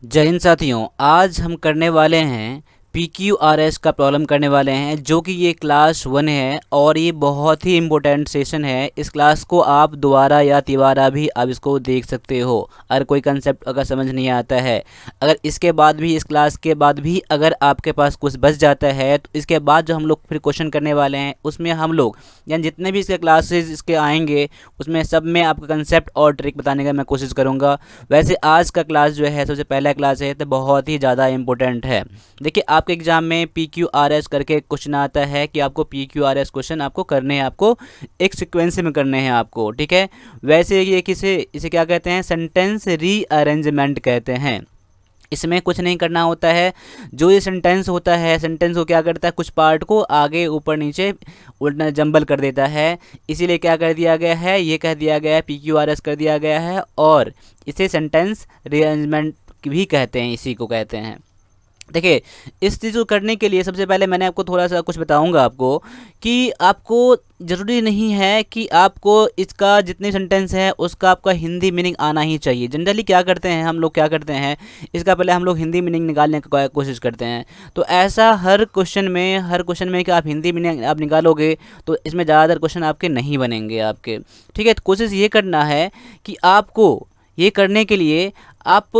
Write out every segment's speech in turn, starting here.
जय हिंद साथियों, आज हम करने वाले हैं PQRS का प्रॉब्लम करने वाले हैं, जो कि ये क्लास 1 है और ये बहुत ही इम्पोर्टेंट सेशन है। इस क्लास को आप दोबारा या तिबारा भी आप इसको देख सकते हो अगर कोई कंसेप्ट अगर समझ नहीं आता है। अगर इसके बाद भी, इस क्लास के बाद भी अगर आपके पास कुछ बच जाता है तो इसके बाद जो हम लोग फिर क्वेश्चन करने वाले हैं उसमें हम लोग यानी जितने भी इसके क्लासेस इसके आएंगे उसमें सब में आपका कंसेप्ट और ट्रिक बताने का मैं कोशिश करूँगा। वैसे आज का क्लास जो है सबसे पहला क्लास है तो बहुत ही ज़्यादा इम्पोर्टेंट है। देखिए आपके एग्जाम में PQRS करके क्वेश्चन आता है कि आपको PQRS क्वेश्चन आपको करने हैं, आपको एक सीक्वेंस में करने हैं आपको, ठीक है। वैसे ये इसे क्या कहते हैं, सेंटेंस रीअरेंजमेंट कहते हैं। इसमें कुछ नहीं करना होता है। जो ये सेंटेंस होता है, सेंटेंस को क्या करता है, कुछ पार्ट को आगे ऊपर नीचे उल्टा जंबल कर देता है। इसीलिए क्या कर दिया गया है, ये कह दिया गया है, PQRS कर दिया गया है और इसे सेंटेंस रीअरेंजमेंट भी कहते हैं, इसी को कहते हैं। देखिए इस चीज़ को करने के लिए सबसे पहले मैंने आपको थोड़ा सा कुछ बताऊंगा आपको कि आपको ज़रूरी नहीं है कि आपको इसका जितने सेंटेंस है उसका आपका हिंदी मीनिंग आना ही चाहिए। जनरली क्या करते हैं हम लोग, क्या करते हैं इसका पहले हम लोग हिंदी मीनिंग निकालने की कोशिश करते हैं। तो ऐसा हर क्वेश्चन में कि आप हिंदी मीनिंग आप निकालोगे तो इसमें ज़्यादातर क्वेश्चन आपके नहीं बनेंगे आपके, ठीक है। तो कोशिश ये करना है कि आपको ये करने के लिए आप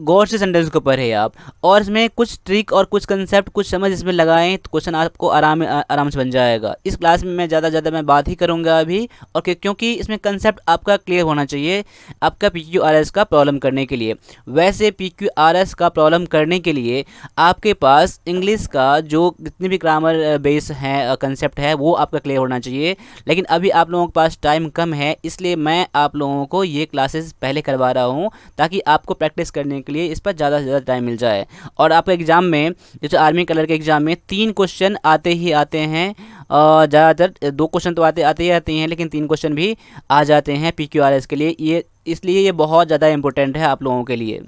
गौर से सेंटेंस को पढ़े आप, और इसमें कुछ ट्रिक और कुछ कंसेप्ट कुछ समझ इसमें लगाएं तो क्वेश्चन आपको आराम से बन जाएगा। इस क्लास में मैं ज़्यादा मैं बात ही करूंगा अभी, और क्योंकि इसमें कंसेप्ट आपका क्लियर होना चाहिए आपका PQRS का प्रॉब्लम करने के लिए। वैसे PQRS का प्रॉब्लम करने के लिए आपके पास इंग्लिश का जो जितने भी ग्रामर बेस है कंसेप्ट है वो आपका क्लियर होना चाहिए। लेकिन अभी आप लोगों के पास टाइम कम है, इसलिए मैं आप लोगों को ये क्लासेस पहले करवा रहा हूँ ताकि आपको प्रैक्टिस करने के लिए इस पर ज़्यादा से ज़्यादा टाइम मिल जाए। और आपके एग्ज़ाम में जैसे आर्मी कलर के एग्ज़ाम में 3 क्वेश्चन आते ही आते हैं, ज़्यादातर 2 क्वेश्चन तो आते ही आते हैं, लेकिन 3 क्वेश्चन भी आ जाते हैं PQRS के लिए। ये इसलिए ये बहुत ज़्यादा इंपॉर्टेंट है आप लोगों के लिए,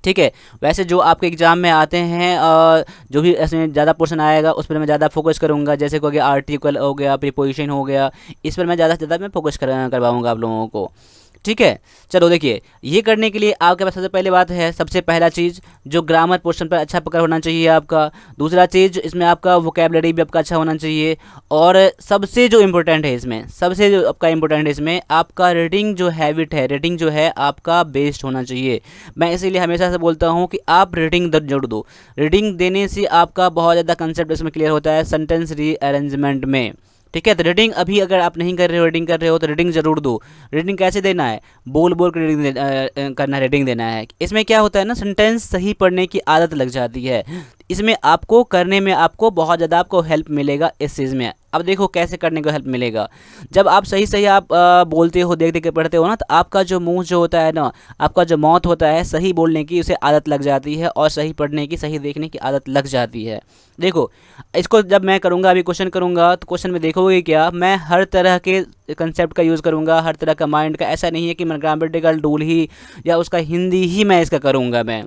ठीक है। वैसे जो आपके एग्ज़ाम में आते हैं जो भी इसमें ज़्यादा पोर्शन आएगा उस पर मैं ज़्यादा फोकस करूँगा, जैसे कि हो गया आर्टिकल हो गया, प्रीपोजिशन हो गया, इस पर मैं ज़्यादा से ज़्यादा मैं फोकस करवाऊँगा आप लोगों को, ठीक है। चलो देखिए ये करने के लिए आपके पास सबसे पहले बात है, सबसे पहला चीज़ जो ग्रामर पोर्शन पर अच्छा पकड़ होना चाहिए आपका। दूसरा चीज़ इसमें आपका वोकेबलरी भी आपका अच्छा होना चाहिए। और सबसे जो इम्पोर्टेंट है इसमें, सबसे जो आपका इम्पोर्टेंट है इसमें आपका रीडिंग जो हैबिट है, रीडिंग जो है आपका बेस्ड होना चाहिए। मैं इसीलिए हमेशा से बोलता हूँ कि आप रीडिंग जरूर दो। रीडिंग देने से आपका बहुत ज़्यादा कंसेप्ट इसमें क्लियर होता है सेंटेंस रीअरेंजमेंट में, ठीक है। तो रीडिंग अभी अगर आप नहीं कर रहे हो, रीडिंग कर रहे हो तो रीडिंग जरूर दो। रीडिंग कैसे देना है, बोल बोल कर रीडिंग करना है, रीडिंग देना है। इसमें क्या होता है ना, सेंटेंस सही पढ़ने की आदत लग जाती है। इसमें आपको करने में आपको बहुत ज़्यादा आपको हेल्प मिलेगा इस चीज़ में। अब देखो कैसे करने को हेल्प मिलेगा, जब आप सही आप बोलते हो, देख देख के पढ़ते हो ना, तो आपका जो मुंह जो होता है ना, आपका जो माउथ होता है, सही बोलने की उसे आदत लग जाती है और सही पढ़ने की, सही देखने की आदत लग जाती है। देखो इसको जब मैं करूँगा, अभी क्वेश्चन करूँगा तो क्वेश्चन में देखोगे क्या, मैं हर तरह के कंसेप्ट का यूज़ करूँगा, हर तरह का माइंड का। ऐसा नहीं है कि मैं ग्रामेटिकल टूल ही या उसका हिंदी ही मैं इसका करूँगा, मैं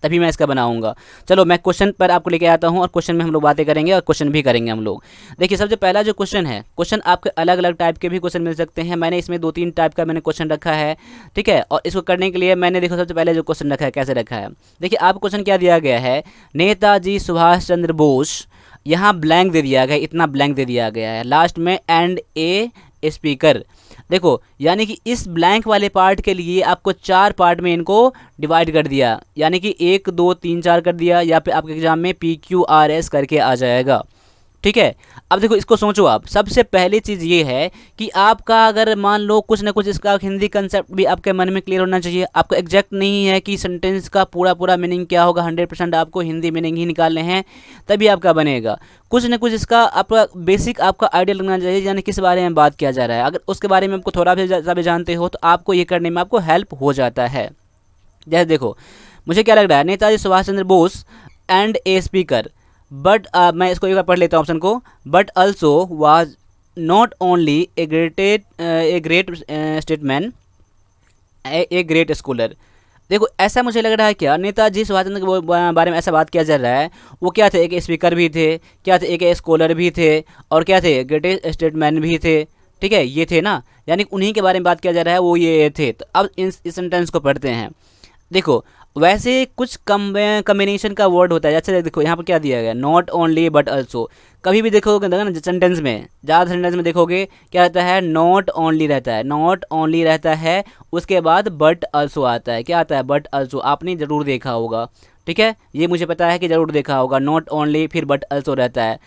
तभी मैं इसका बनाऊंगा। चलो मैं क्वेश्चन पर आपको लेके आता हूं और क्वेश्चन में हम लोग बातें करेंगे और क्वेश्चन भी करेंगे हम लोग। देखिए सबसे पहला जो क्वेश्चन है, क्वेश्चन आपके अलग अलग टाइप के भी क्वेश्चन मिल सकते हैं। मैंने इसमें 2-3 टाइप का मैंने क्वेश्चन रखा है, ठीक है। और इसको करने के लिए मैंने देखो सबसे पहले जो क्वेश्चन रखा है कैसे रखा है। देखिए आप क्वेश्चन क्या दिया गया है, नेताजी सुभाष चंद्र बोस, यहाँ ब्लैंक दे दिया गया, इतना ब्लैंक दे दिया गया है, लास्ट में एंड ए स्पीकर। देखो यानी कि इस ब्लैंक वाले पार्ट के लिए आपको 4 पार्ट में इनको डिवाइड कर दिया, यानी कि 1 2 3 4 कर दिया, या फिर आपके एग्जाम में PQRS करके आ जाएगा, ठीक है। अब देखो इसको सोचो आप, सबसे पहली चीज़ ये है कि आपका अगर मान लो कुछ ना कुछ इसका हिंदी कंसेप्ट भी आपके मन में क्लियर होना चाहिए। आपको एग्जैक्ट नहीं है कि सेंटेंस का पूरा मीनिंग क्या होगा, 100% आपको हिंदी मीनिंग ही निकालने हैं तभी आपका बनेगा। कुछ ना कुछ इसका आपका बेसिक आपका आइडिया लगना चाहिए, यानी किस बारे में बात किया जा रहा है। अगर उसके बारे में आपको थोड़ा भी ज़्यादा भी जानते हो तो आपको ये करने में आपको हेल्प हो जाता है। जैसे देखो मुझे क्या लग रहा है, Netaji Subhash Chandra Bose and a speaker, but मैं इसको एक बार पढ़ लेता हूँ ऑप्शन को, but also was not only a great statesman a great scholar. देखो ऐसा मुझे लग रहा है क्या, नेताजी सुभाष चंद्र के बारे में ऐसा बात किया जा रहा है, वो क्या थे, एक स्पीकर भी थे, क्या थे, एक स्कॉलर भी थे, और क्या थे, ग्रेट स्टेटमैन भी थे, ठीक है, ये थे ना, यानी उन्हीं के बारे में बात किया जा रहा है, वो ये थे। तो अब इस सेंटेंस को पढ़ते हैं। देखो वैसे कुछ कम्बिनेशन का वर्ड होता है, जैसे देखो यहाँ पर क्या दिया गया, नॉट ओनली बट अल्सो। कभी भी देखोगे ना सेंटेंस में, ज़्यादा सेंटेंस में देखोगे क्या रहता है, नॉट ओनली रहता है, नॉट ओनली रहता है, उसके बाद बट अल्सो आता है। क्या आता है, बट अल्सो। आपने ज़रूर देखा होगा, ठीक है, ये मुझे पता है कि ज़रूर देखा होगा। नॉट ओनली फिर बट अल्सो रहता है,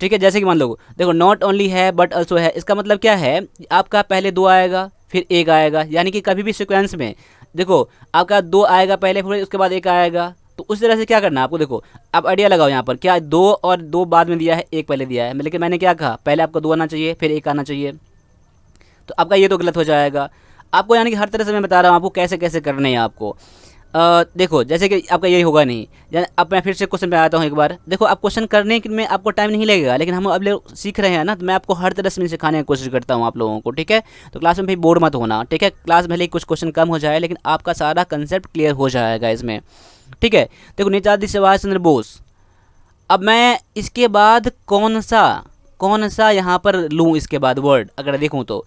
ठीक है। जैसे कि मान लो देखो नॉट ओनली है बट अल्सो है, इसका मतलब क्या है, आपका पहले दो आएगा फिर एक आएगा, यानी कि कभी भी सीक्वेंस में देखो आपका दो आएगा पहले, फिर उसके बाद एक आएगा। तो उस तरह से क्या करना है आपको, देखो आप आइडिया लगाओ यहाँ पर, क्या दो और दो बाद में दिया है, एक पहले दिया है, लेकिन मैंने क्या कहा, पहले आपको दो आना चाहिए फिर एक आना चाहिए, तो आपका ये तो गलत हो जाएगा। आपको यानी कि हर तरह से मैं बता रहा हूँ आपको कैसे कैसे करने हैं आपको। देखो जैसे कि आपका यही होगा नहीं, अब मैं फिर से क्वेश्चन पे आता हूँ एक बार। देखो आप क्वेश्चन करने में आपको टाइम नहीं लगेगा, लेकिन हम अब लोग सीख रहे हैं ना, तो मैं आपको हर तरह से सिखाने की कोशिश करता हूँ आप लोगों को, ठीक है। तो क्लास में भी बोर मत होना, ठीक है। क्लास भले ही कुछ क्वेश्चन कम हो जाए, लेकिन आपका सारा कंसेप्ट क्लियर हो जाएगा इसमें, ठीक है। देखो नेताजी सुभाष चंद्र बोस, अब मैं इसके बाद कौन सा यहाँ पर लूँ, इसके बाद वर्ड अगर देखूँ तो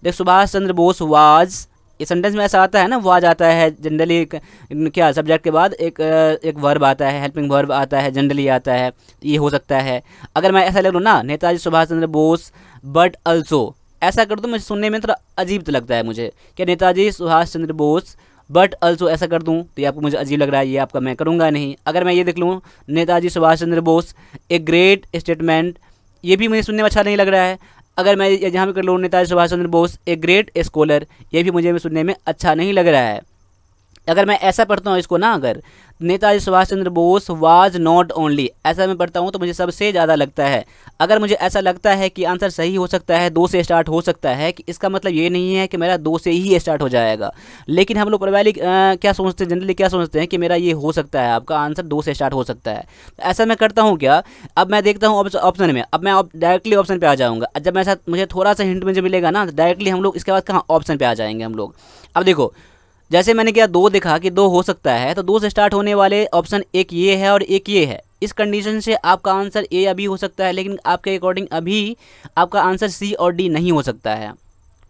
देख, सुभाष चंद्र बोस वाज, इस सेंटेंस में ऐसा आता है ना, वाज आता है जनरली, क्या सब्जेक्ट के बाद एक वर्ब आता है, हेल्पिंग वर्ब आता है, जनरली आता है, तो ये हो सकता है। अगर मैं ऐसा ले लूँ ना, नेताजी सुभाष चंद्र बोस बट अल्सो, ऐसा कर दूँ, मुझे सुनने में थोड़ा अजीब तो लगता है मुझे, कि नेताजी सुभाष चंद्र बोस बट अल्सो ऐसा कर दूँ तो ये आपको मुझे अजीब लग रहा है, ये आपका मैं करूँगा नहीं। अगर मैं ये देख लूँ, Netaji Subhash Chandra Bose a great statement, ये भी मुझे सुनने में अच्छा नहीं लग रहा है। अगर मैं यहाँ पे कर लूँ, नेताजी सुभाष चंद्र बोस ए ग्रेट स्कॉलर, ये भी मुझे सुनने में अच्छा नहीं लग रहा है। अगर मैं ऐसा पढ़ता हूँ इसको ना, अगर Netaji Subhash Chandra Bose was not only, ऐसा मैं पढ़ता हूँ तो मुझे सबसे ज़्यादा लगता है, अगर मुझे ऐसा लगता है कि आंसर सही हो सकता है, दो से स्टार्ट हो सकता है, कि इसका मतलब ये नहीं है कि मेरा दो से ही स्टार्ट हो जाएगा। लेकिन हम लोग प्रोबेबली क्या सोचते हैं, जनरली क्या सोचते हैं कि मेरा ये हो सकता है, आपका आंसर दो से स्टार्ट हो सकता है। तो ऐसा मैं करता हूँ क्या, अब मैं देखता हूँ ऑप्शन में, अब मैं डायरेक्टली ऑप्शन पे आ जाऊँगा। जब मैं ऐसा मुझे थोड़ा सा हिंट मुझे मिलेगा ना, तो डायरेक्टली हम लोग इसके बाद कहाँ ऑप्शन पे आ जाएंगे हम लोग। अब देखो जैसे मैंने क्या दो देखा कि दो हो सकता है, तो दो से स्टार्ट होने वाले ऑप्शन एक ये है और एक ये है। इस कंडीशन से आपका आंसर ए या बी हो सकता है, लेकिन आपके अकॉर्डिंग अभी आपका आंसर सी और डी नहीं हो सकता है,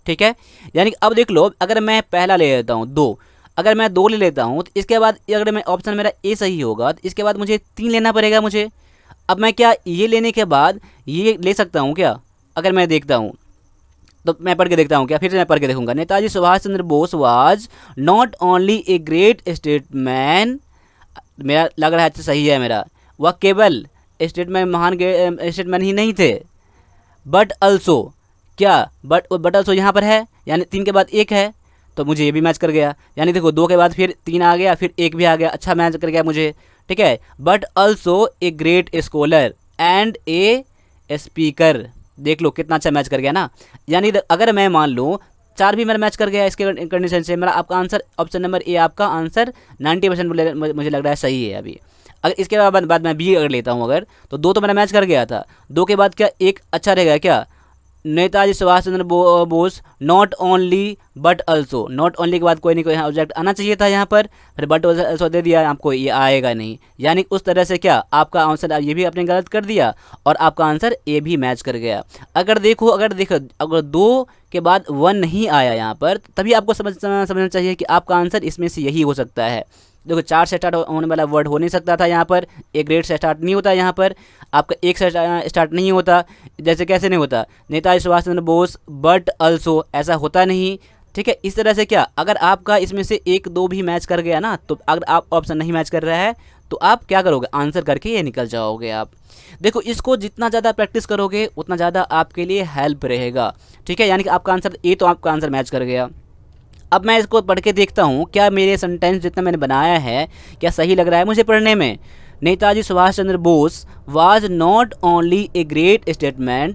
ठीक है। यानी कि अब देख लो, अगर मैं पहला ले लेता हूँ दो, अगर मैं दो ले लेता हूँ तो इसके बाद अगर मैं ऑप्शन मेरा ए सही होगा, तो इसके बाद मुझे तीन लेना पड़ेगा मुझे। अब मैं क्या ये लेने के बाद ये ले सकता हूँ क्या, अगर मैं देखता हूँ तो मैं पढ़ के देखता हूँ क्या, फिर से मैं पढ़ के देखूंगा। Netaji Subhash Chandra Bose was not only a great statesman, मेरा लग रहा है अच्छा सही है मेरा, वह केवल स्टेटमैन महान स्टेटमैन ही नहीं थे, बट अल्सो, क्या बट अल्सो यहाँ पर है, यानी तीन के बाद एक है, तो मुझे ये भी मैच कर गया। यानी देखो दो के बाद फिर तीन आ गया, फिर एक भी आ गया, अच्छा मैच कर गया मुझे, ठीक है। But also a great scholar and a speaker, देख लो कितना अच्छा मैच कर गया ना। यानी अगर मैं मान लूँ चार भी मेरा मैच कर गया इसके कंडीशन से, मेरा आपका आंसर ऑप्शन नंबर ए, आपका आंसर 90% मुझे लग रहा है सही है अभी। अगर इसके बाद मैं बी अगर लेता हूँ अगर, तो दो तो मेरा मैच कर गया था, दो के बाद क्या एक अच्छा रहेगा क्या, Netaji Subhash Chandra Bose not only but also, not only के बाद कोई नहीं कोई ऑब्जेक्ट आना चाहिए था यहाँ पर, फिर बट अल्सो दे दिया, आपको ये आएगा नहीं। यानी उस तरह से क्या आपका आंसर ये भी आपने गलत कर दिया और आपका आंसर ए भी मैच कर गया। अगर देखो अगर दो के बाद वन नहीं आया यहाँ पर, तभी आपको समझना चाहिए कि आपका आंसर इसमें से यही हो सकता है। देखो चार से स्टार्ट होने वाला वर्ड हो नहीं सकता था यहाँ पर, एक ग्रेड से स्टार्ट नहीं होता यहाँ पर, आपका एक से स्टार्ट नहीं होता, जैसे कैसे नहीं होता, नेताजी सुभाष चंद्र बोस बट अल्सो ऐसा होता नहीं, ठीक है। इस तरह से क्या अगर आपका इसमें से एक दो भी मैच कर गया ना, तो अगर आप ऑप्शन नहीं मैच कर रहा है तो आप क्या करोगे, आंसर करके ये निकल जाओगे आप। देखो इसको जितना ज़्यादा प्रैक्टिस करोगे उतना ज़्यादा आपके लिए हेल्प रहेगा, ठीक है। यानी कि आपका आंसर ए, तो आपका आंसर मैच कर गया। अब मैं इसको पढ़ के देखता हूँ क्या मेरे सेंटेंस जितना मैंने बनाया है क्या सही लग रहा है मुझे पढ़ने में। Netaji Subhash Chandra Bose was not only a great statesman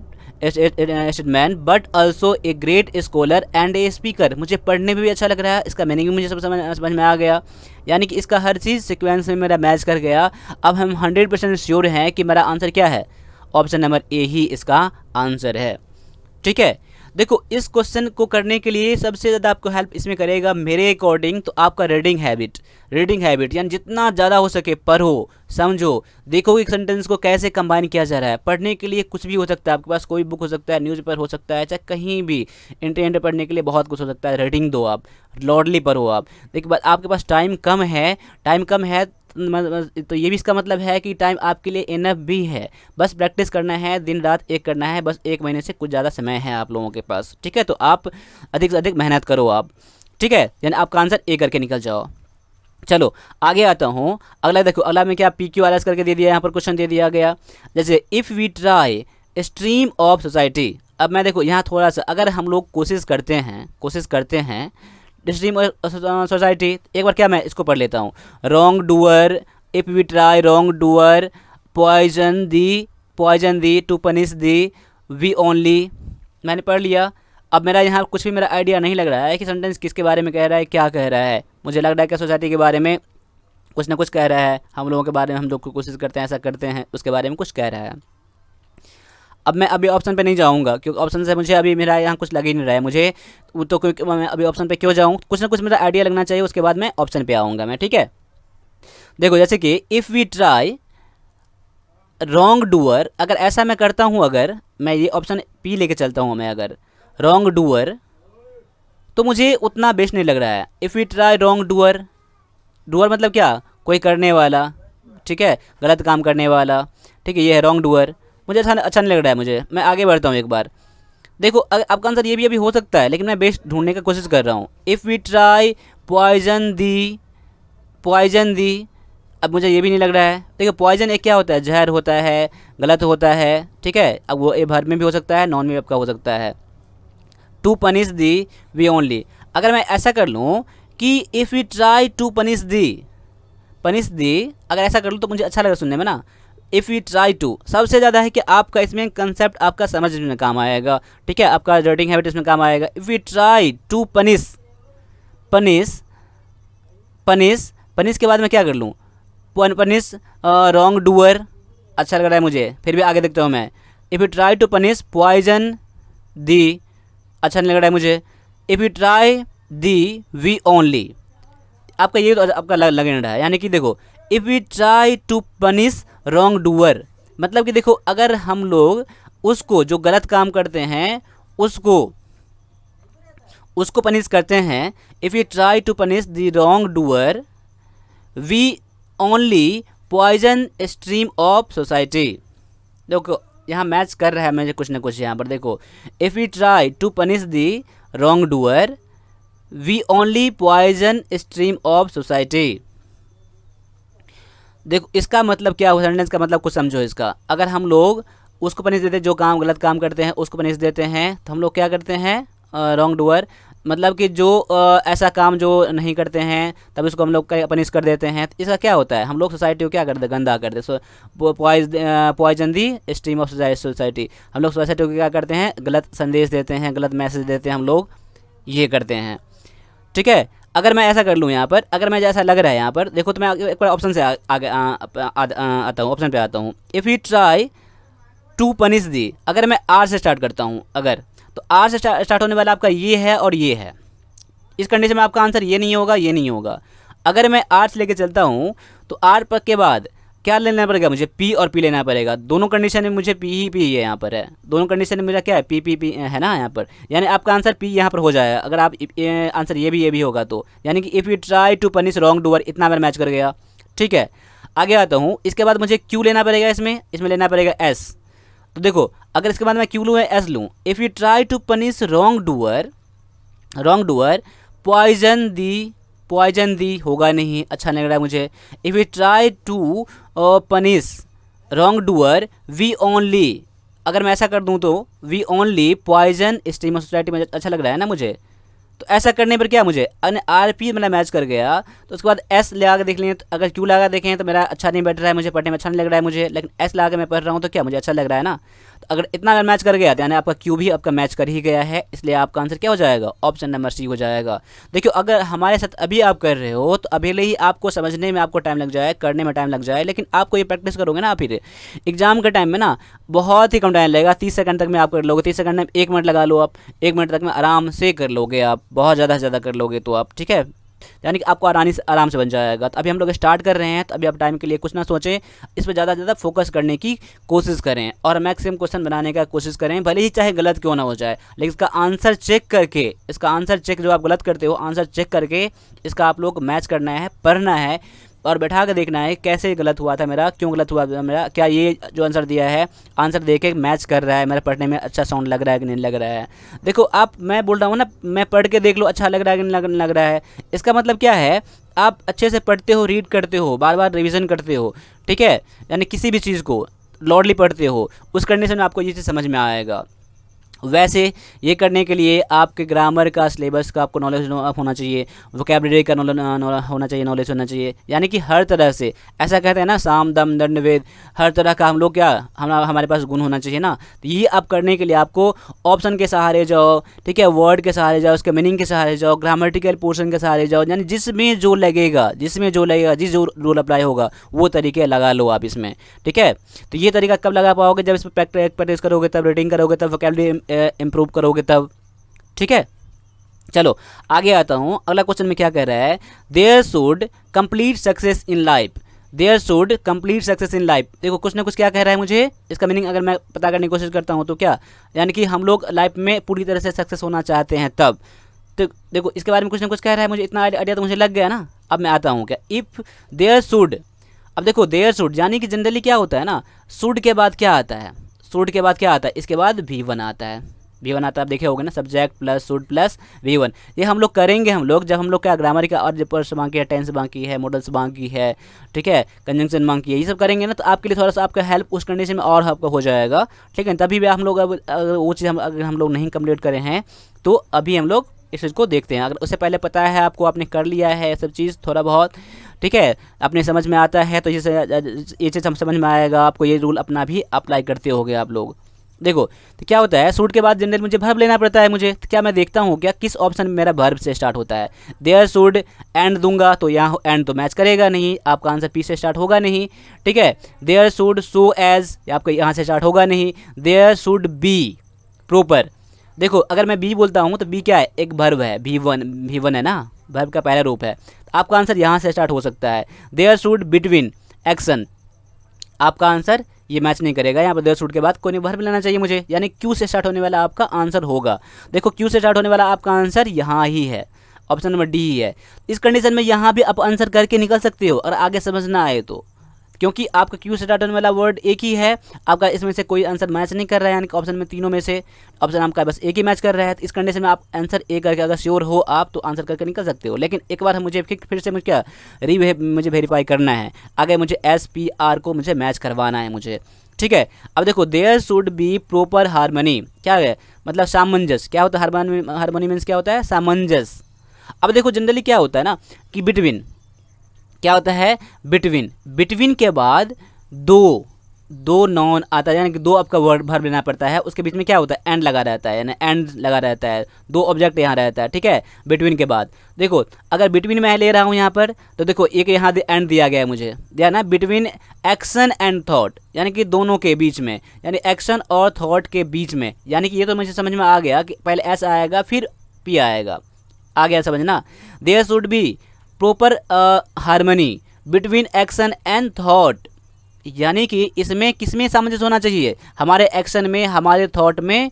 but also a great scholar and a speaker, मुझे पढ़ने में भी अच्छा लग रहा है, इसका मीनिंग भी मुझे सब समझ में आ गया। यानी कि इसका हर चीज़ सीक्वेंस में मेरा मैच कर गया। अब हम 100% श्योर हैं कि मेरा आंसर क्या है, ऑप्शन नंबर ए ही इसका आंसर है, ठीक है। देखो इस क्वेश्चन को करने के लिए सबसे ज़्यादा आपको हेल्प इसमें करेगा मेरे अकॉर्डिंग तो आपका रीडिंग हैबिट यानी जितना ज़्यादा हो सके पढ़ो, समझो, देखो कि सेंटेंस को कैसे कंबाइन किया जा रहा है। पढ़ने के लिए कुछ भी हो सकता है, आपके पास कोई बुक हो सकता है, न्यूज़पेपर हो सकता है, चाहे कहीं भी इंटरनेट पर पढ़ने के लिए बहुत कुछ हो सकता है। रीडिंग दो आप, लॉडली पढ़ो आप। देखिए आपके पास टाइम कम है तो ये भी इसका मतलब है कि टाइम आपके लिए इनफ भी है। बस प्रैक्टिस करना है, दिन रात एक करना है, बस 1 महीने से कुछ ज़्यादा समय है आप लोगों के पास, ठीक है। तो आप अधिक से अधिक मेहनत करो आप, ठीक है, यानी आपका आंसर ए करके निकल जाओ। चलो आगे आता हूँ। अगला देखो, अगला में क्या PQRS करके दे दिया, यहाँ पर क्वेश्चन दे दिया गया। जैसे if we try stream of society. अब मैं देखो यहाँ थोड़ा सा, अगर हम लोग कोशिश करते हैं स्ट्रीम सोसाइटी, एक बार क्या मैं इसको पढ़ लेता हूँ। Wrong doer, if we try wrong doer, poison the to punish the, we only. मैंने पढ़ लिया। अब मेरा यहाँ कुछ भी मेरा आइडिया नहीं लग रहा है कि सेंटेंस किसके बारे में कह रहा है, क्या कह रहा है। मुझे लग रहा है कि सोसाइटी के बारे में कुछ ना कुछ कह रहा है, हम लोगों के बारे में, हम लोग कोशिश करते हैं, ऐसा करते हैं, उसके बारे में कुछ कह रहा है। अब मैं अभी ऑप्शन पे नहीं जाऊंगा क्योंकि ऑप्शन से मुझे अभी मेरा यहाँ कुछ लग ही नहीं रहा है मुझे, तो क्योंकि मैं अभी ऑप्शन पे क्यों जाऊँ, कुछ ना कुछ मेरा आइडिया लगना चाहिए, उसके बाद मैं ऑप्शन पे आऊँगा मैं, ठीक है। देखो जैसे कि if we try wrong doer, अगर ऐसा मैं करता हूँ, अगर मैं ये ऑप्शन पी लेके चलता हूँ मैं, अगर रॉन्ग डूअर, तो मुझे उतना बेस्ट नहीं लग रहा है। If we try wrong doer, doer मतलब क्या, कोई करने वाला, ठीक है, गलत काम करने वाला, ठीक है, ये है रॉन्ग डूअर। मुझे अच्छा नहीं लग रहा है मुझे। मैं आगे बढ़ता हूँ एक बार। देखो आपका आंसर ये भी अभी हो सकता है, लेकिन मैं बेस्ट ढूंढने की कोशिश कर रहा हूँ। इफ़ वी ट्राई पॉइजन दी, अब मुझे ये भी नहीं लग रहा है। देखो पॉइजन एक क्या होता है, जहर होता है, गलत होता है, ठीक है। अब वो ए वर्ब में भी हो सकता है, नॉन में आपका हो सकता है। To punish the, we only. अगर मैं ऐसा कर लूँ कि if we try to punish the, अगर ऐसा कर लूँ तो मुझे अच्छा लगा सुनने में ना। इफ़ वी ट्राई टू, सबसे ज़्यादा है कि आपका इसमें कंसेप्ट आपका समझ में काम आएगा, ठीक है, आपका रीडिंग हैबिट इसमें काम आएगा। If we try to punish के बाद मैं क्या कर लूँ, पनिश रॉन्ग डूअर, अच्छा लग रहा है मुझे, फिर भी आगे देखता हूँ मैं। If you try to punish poison the, अच्छा नहीं लग रहा है मुझे। If you try the, we only, आपका ये तो आपका लग नहीं रहा है। यानी कि देखो if we try to punish wrong doer, मतलब कि देखो अगर हम लोग उसको जो गलत काम करते हैं उसको पनिश करते हैं, if you try to punish the wrong doer, we only poison stream of society. देखो यहाँ मैच कर रहा है मुझे कुछ ना कुछ यहाँ पर। देखो if you try to punish the wrong doer, we only poison stream of society. देखो इसका मतलब क्या हुआ, सेंटेंस का मतलब कुछ समझो इसका। अगर हम लोग उसको पनिश देते हैं, जो काम गलत काम करते हैं उसको पनिश देते हैं, तो हम लोग क्या करते हैं, रॉन्ग डूअर, मतलब कि जो ऐसा काम जो नहीं करते हैं तब इसको हम लोग पनिश कर देते हैं। तो इसका क्या होता है, हम लोग सोसाइटी को क्या करते हैं, गंदा करते हैं। Poison the stream of society, हम लोग सोसाइटी को क्या करते हैं, गलत संदेश देते हैं, गलत मैसेज देते हैं, हम लोग ये करते हैं, ठीक है। अगर मैं ऐसा कर लूँ यहाँ पर, अगर मैं जैसा लग रहा है यहाँ पर, देखो तो मैं एक बार ऑप्शन से आगे आता हूँ, ऑप्शन पे आता हूँ। If you try to punish the, अगर मैं आर से स्टार्ट करता हूँ, अगर तो आर से स्टार्ट होने वाला आपका ये है और ये है। इस कंडीशन में आपका आंसर ये नहीं होगा। अगर मैं आर से लेके चलता हूँ तो आर पर के बाद क्या लेना पड़ेगा मुझे, पी और पी लेना पड़ेगा। दोनों कंडीशन में मुझे पी ही पी है यहाँ पर है, दोनों कंडीशन में मेरा क्या है, पी है ना यहाँ पर, यानी आपका आंसर पी यहाँ पर हो जाएगा। अगर आप आंसर ये भी होगा तो, यानी कि if you try to punish wrong doer, इतना मेरा मैच कर गया, ठीक है। आगे आता हूँ, इसके बाद मुझे क्यू लेना पड़ेगा, इसमें लेना पड़ेगा एस। तो देखो अगर इसके बाद मैं क्यू लूँ, एस लूँ, if you try to punish wrong doer, poison the होगा नहीं, अच्छा नहीं लग रहा है मुझे। If you try to punish wrong doer, we only, अगर मैं ऐसा कर दूं तो we only poison stream of society में अच्छा लग रहा है ना मुझे, तो ऐसा करने पर क्या मुझे आर पी मेरा मैच कर गया, तो उसके बाद एस लगा के देख लें, तो अगर क्यू लगा देखें तो मेरा अच्छा नहीं बैठ रहा है, मुझे पढ़ने में अच्छा नहीं लग रहा है मुझे, लेकिन एस लगा के मैं पढ़ रहा हूँ तो क्या मुझे अच्छा लग रहा है ना। तो अगर इतना अगर मैच कर गया तो यानी आपका क्यू भी आपका मैच कर ही गया है, इसलिए आपका आंसर क्या हो जाएगा, ऑप्शन नंबर सी हो जाएगा। देखियो अगर हमारे साथ अभी आप कर रहे हो तो अभी ही आपको समझने में आपको टाइम लग जाए, करने में टाइम लग जाए, लेकिन आपको ये प्रैक्टिस करोगे ना फिर एग्जाम के टाइम में ना बहुत ही कम टाइम लगेगा, 30 सेकंड तक में आप कर लोगे, 30 सेकंड में 1 मिनट लगा लो आप, 1 मिनट तक में आराम से कर लोगे आप, बहुत ज़्यादा से ज़्यादा कर लोगे तो आप, ठीक है, यानी कि आपको आराम से बन जाएगा। तो अभी हम लोग स्टार्ट कर रहे हैं, तो अभी आप टाइम के लिए कुछ ना सोचें, इस पर ज़्यादा से ज़्यादा फोकस करने की कोशिश करें और मैक्सिमम क्वेश्चन बनाने का कोशिश करें, भले ही चाहे गलत क्यों ना हो जाए, लेकिन इसका आंसर चेक करके, इसका आंसर चेक जो आप गलत करते हो आंसर चेक करके इसका आप लोग मैच करना है, पढ़ना है और बैठा कर देखना है कैसे गलत हुआ था मेरा, क्यों गलत हुआ मेरा, क्या ये जो आंसर दिया है आंसर दे के मैच कर रहा है, मेरा पढ़ने में अच्छा साउंड लग रहा है कि नहीं लग रहा है। देखो आप, मैं बोल रहा हूँ ना, मैं पढ़ के देख लो अच्छा लग रहा है कि नहीं लग रहा है, इसका मतलब क्या है, आप अच्छे से पढ़ते हो, रीड करते हो, बार बार रिविज़न करते हो, ठीक है, यानी किसी भी चीज़ को लॉडली पढ़ते हो, उस कंडीशन में आपको ये चीज़ समझ में आएगा। वैसे ये करने के लिए आपके ग्रामर का, सिलेबस का आपको नॉलेज होना चाहिए, वोकैबुलरी का होना चाहिए, नॉलेज होना चाहिए, यानी कि हर तरह से, ऐसा कहते हैं ना साम दम दंड वेद, हर तरह का हम लोग क्या हमारे पास गुण होना चाहिए ना। तो ये आप करने के लिए आपको ऑप्शन के सहारे जाओ, ठीक है, वर्ड के सहारे जाओ, उसके मीनिंग के सहारे जाओ, ग्रामेटिकल पोर्शन के सहारे जाओ, यानी जिसमें जो लगेगा जिस जो रूल अप्लाई होगा वो तरीके लगा लो आप इसमें, ठीक है। तो ये तरीका कब लगा पाओगे, जब इस पर प्रैक्टिस करोगे, तब रीडिंग करोगे, तब वोकैबुलरी इम्प्रूव करोगे तब, ठीक है। चलो आगे आता हूँ, अगला क्वेश्चन में क्या कह रहा है, there should complete success in life, there should complete success in life. देखो कुछ ना कुछ क्या कह रहा है मुझे, इसका मीनिंग अगर मैं पता करने की कोशिश करता हूँ तो क्या, यानी कि हम लोग लाइफ में पूरी तरह से सक्सेस होना चाहते हैं तब। तो देखो इसके बारे में कुछ ना कुछ कह रहा है, मुझे इतना आइडिया तो मुझे लग गया ना। अब मैं आता हूँ क्या, इफ़ देयर शुड, अब देखो देयर शुड यानी कि जनरली क्या होता है ना, शुड के बाद क्या आता है, शुड के बाद क्या आता है, इसके बाद V1 आता है, V1 आता है, आप देखे होगे ना, subject plus should plus V1। ये हम लोग करेंगे, हम लोग जब हम लोग क्या ग्रामर का और पर्स बाकी है, टेंस बाकी है, मॉडल्स बाकी है, ठीक है, कंजंक्शन बाकी है, ये सब करेंगे ना, तो आपके लिए थोड़ा सा आपका हेल्प उस कंडीशन में और आपका हो जाएगा, ठीक है। तभी भी हम लोग अब अगर वो चीज़ अगर हम लोग नहीं कंप्लीट करे हैं तो अभी हम लोग इस चीज़ को देखते हैं। अगर उससे पहले पता है आपको, आपने कर लिया है सब चीज़ थोड़ा बहुत, ठीक है, अपने समझ में आता है, तो ये चीज़ हम समझ में आएगा, आपको ये रूल अपना भी अप्लाई करते होगे आप लोग। देखो तो क्या होता है, सूट के बाद जनरल मुझे वर्ब लेना पड़ता है मुझे, तो क्या मैं देखता हूँ क्या किस ऑप्शन में मेरा वर्ब से स्टार्ट होता है। देयर शुड एंड दूंगा तो यहाँ एंड तो मैच करेगा नहीं, आपका आंसर पी से स्टार्ट होगा नहीं, ठीक है। देयर शुड सो एज, आपका यहाँ से स्टार्ट होगा नहीं। देयर शुड बी प्रॉपर, देखो अगर मैं बी बोलता हूँ तो बी क्या है, एक वर्ब है, V1 है ना, वर्ब का पहला रूप है, तो आपका आंसर यहाँ से स्टार्ट हो सकता है। देयर शुड बिटवीन एक्शन, आपका आंसर ये मैच नहीं करेगा, यहाँ पर देयर शुड के बाद कोई नहीं वर्ब लेना चाहिए मुझे, यानी क्यू से स्टार्ट होने वाला आपका आंसर होगा। देखो क्यू से स्टार्ट होने वाला आपका आंसर यहाँ ही है, ऑप्शन नंबर डी ही है। इस कंडीशन में यहाँ भी आप आंसर करके निकल सकते हो और आगे समझ ना आए तो, क्योंकि आपका क्यू से स्टार्ट होने वाला वर्ड एक ही है, आपका इसमें से कोई आंसर मैच नहीं कर रहा है, यानी कि ऑप्शन में तीनों में से ऑप्शन आपका बस एक ही मैच कर रहा है। तो इस कंडीशन में आप आंसर ए करके अगर श्योर हो आप तो आंसर करके निकल सकते हो, लेकिन एक बार मुझे फिर से मुझे क्या मुझे वेरीफाई करना है, आगे मुझे SPR को मुझे मैच करवाना है मुझे, ठीक है। अब देखो there should be proper harmony, क्या है मतलब सामंजस्य, क्या होता है हारमोनी मीन्स क्या होता है, सामंजस्य। अब देखो जनरली क्या होता है ना कि बिटवीन, क्या होता है बिटवीन, बिटवीन के बाद दो नॉन आता है, यानी कि दो आपका वर्ड वर्ब लेना पड़ता है, उसके बीच में क्या होता है एंड लगा रहता है, यानी एंड लगा रहता है, दो ऑब्जेक्ट यहाँ रहता है, ठीक है, बिटवीन के बाद। देखो अगर बिटवीन मैं ले रहा हूँ यहाँ पर, तो देखो एक यहाँ एंड दिया गया है मुझे, दिया ना, बिटवीन एक्शन एंड थॉट, यानी कि दोनों के बीच में, यानी एक्शन और थॉट के बीच में, यानी कि ये तो मुझे समझ में आ गया कि पहले एस आएगा फिर पी आएगा, आ गया समझना। There should be proper harmony between action and thought, यानी कि इसमें किसमें सामंजस्य होना चाहिए, हमारे एक्शन में हमारे थॉट में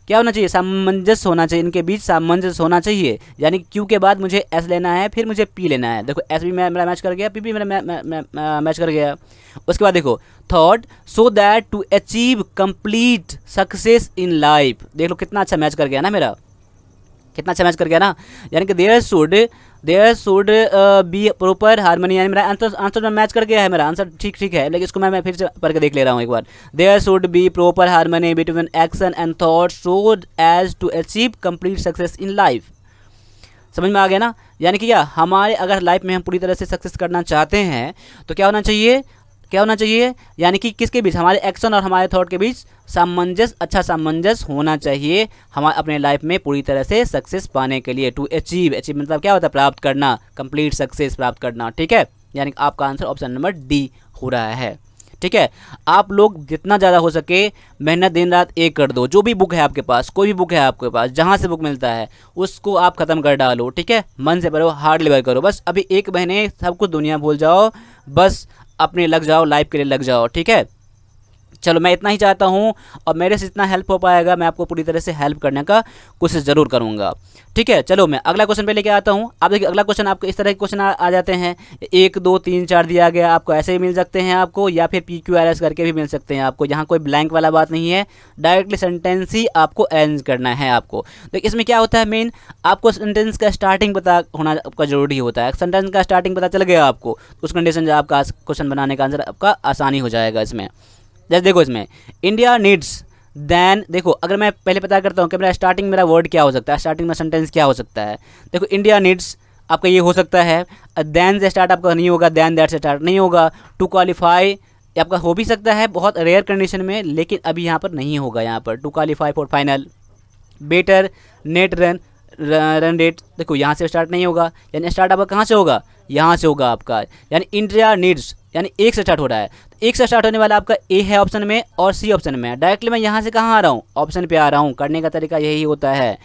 क्या होना चाहिए, सामंजस्य होना चाहिए, इनके बीच सामंजस्य होना चाहिए। यानी क्यू के बाद मुझे एस लेना है, फिर मुझे पी लेना है। देखो एस भी मेरा मैच कर गया, पी भी मेरा मैच कर गया। उसके बाद देखो thought so that to achieve complete success in life, देख लो कितना अच्छा मैच कर गया ना मेरा, कितना अच्छा मैच कर गया ना, यानी कि there should be proper harmony, यानी मेरा आंसर में मैच कर गया है, मेरा आंसर ठीक है, लेकिन इसको मैं फिर से पढ़ के देख ले रहा हूँ एक बार। There should be proper harmony between action and thought so as to achieve complete success in life. समझ में आ गया ना। यानी कि क्या हमारे अगर लाइफ में हम पूरी तरह से सक्सेस करना चाहते हैं तो क्या होना चाहिए, क्या होना चाहिए, यानी कि किसके बीच, हमारे एक्शन और हमारे थॉट के बीच सामंजस्य, अच्छा सामंजस्य होना चाहिए हमारे अपने लाइफ में पूरी तरह से सक्सेस पाने के लिए। टू अचीव, अचीव मतलब क्या होता है, प्राप्त करना, कंप्लीट सक्सेस प्राप्त करना। ठीक है, यानी कि आपका आंसर ऑप्शन नंबर डी हो रहा है। ठीक है, आप लोग जितना ज़्यादा हो सके मेहनत दिन रात एक कर दो। जो भी बुक है आपके पास, कोई भी बुक है आपके पास, जहाँ से बुक मिलता है उसको आप ख़त्म कर डालो। ठीक है, मन से पढ़ो, हार्ड लेवल करो। बस अभी 1 महीने सब कुछ दुनिया भूल जाओ, बस अपने लग जाओ, लाइफ के लिए लग जाओ। ठीक है, चलो मैं इतना ही चाहता हूँ और मेरे से जितना हेल्प हो पाएगा मैं आपको पूरी तरह से हेल्प करने का कोशिश ज़रूर करूँगा। ठीक है, चलो मैं अगला क्वेश्चन पे लेके आता हूँ। आप देखिए अगला क्वेश्चन आपको इस तरह के क्वेश्चन आ जाते हैं, 1 2 3 4 दिया गया, आपको ऐसे ही मिल सकते हैं आपको, या फिर PQRS करके भी मिल सकते हैं आपको। यहाँ कोई ब्लैंक वाला बात नहीं है, डायरेक्टली सेंटेंस ही आपको अरेंज करना है आपको। देखिए इसमें क्या होता है, मेन आपको सेंटेंस का स्टार्टिंग पता होना आपका ज़रूरी होता है। सेंटेंस का स्टार्टिंग पता चल गया आपको, उस कंडीशन से आपका क्वेश्चन बनाने का आंसर आपका आसानी हो जाएगा इसमें। जैसे देखो इसमें इंडिया नीड्स देन, देखो अगर मैं पहले पता करता हूँ कि मेरा स्टार्टिंग मेरा वर्ड क्या हो सकता है, स्टार्टिंग में सेंटेंस क्या हो सकता है। देखो इंडिया नीड्स आपका ये हो सकता है, देन से स्टार्ट आपका नहीं होगा, देन दैट से स्टार्ट नहीं होगा। टू क्वालिफाई आपका हो भी सकता है बहुत रेयर कंडीशन में, लेकिन अभी यहाँ पर नहीं होगा। यहाँ पर to qualify for final, better, net run, run rate, देखो यहाँ से स्टार्ट नहीं होगा, यानी स्टार्ट आपका कहाँ से होगा, यहाँ से होगा आपका। यानी इंडिया नीड्स यानी 1 से स्टार्ट हो रहा है, तो 1 से स्टार्ट होने वाला आपका ए है ऑप्शन में और सी ऑप्शन में है। डायरेक्टली मैं यहाँ से कहाँ आ रहा हूँ, ऑप्शन पे आ रहा हूँ। करने का तरीका यही होता है।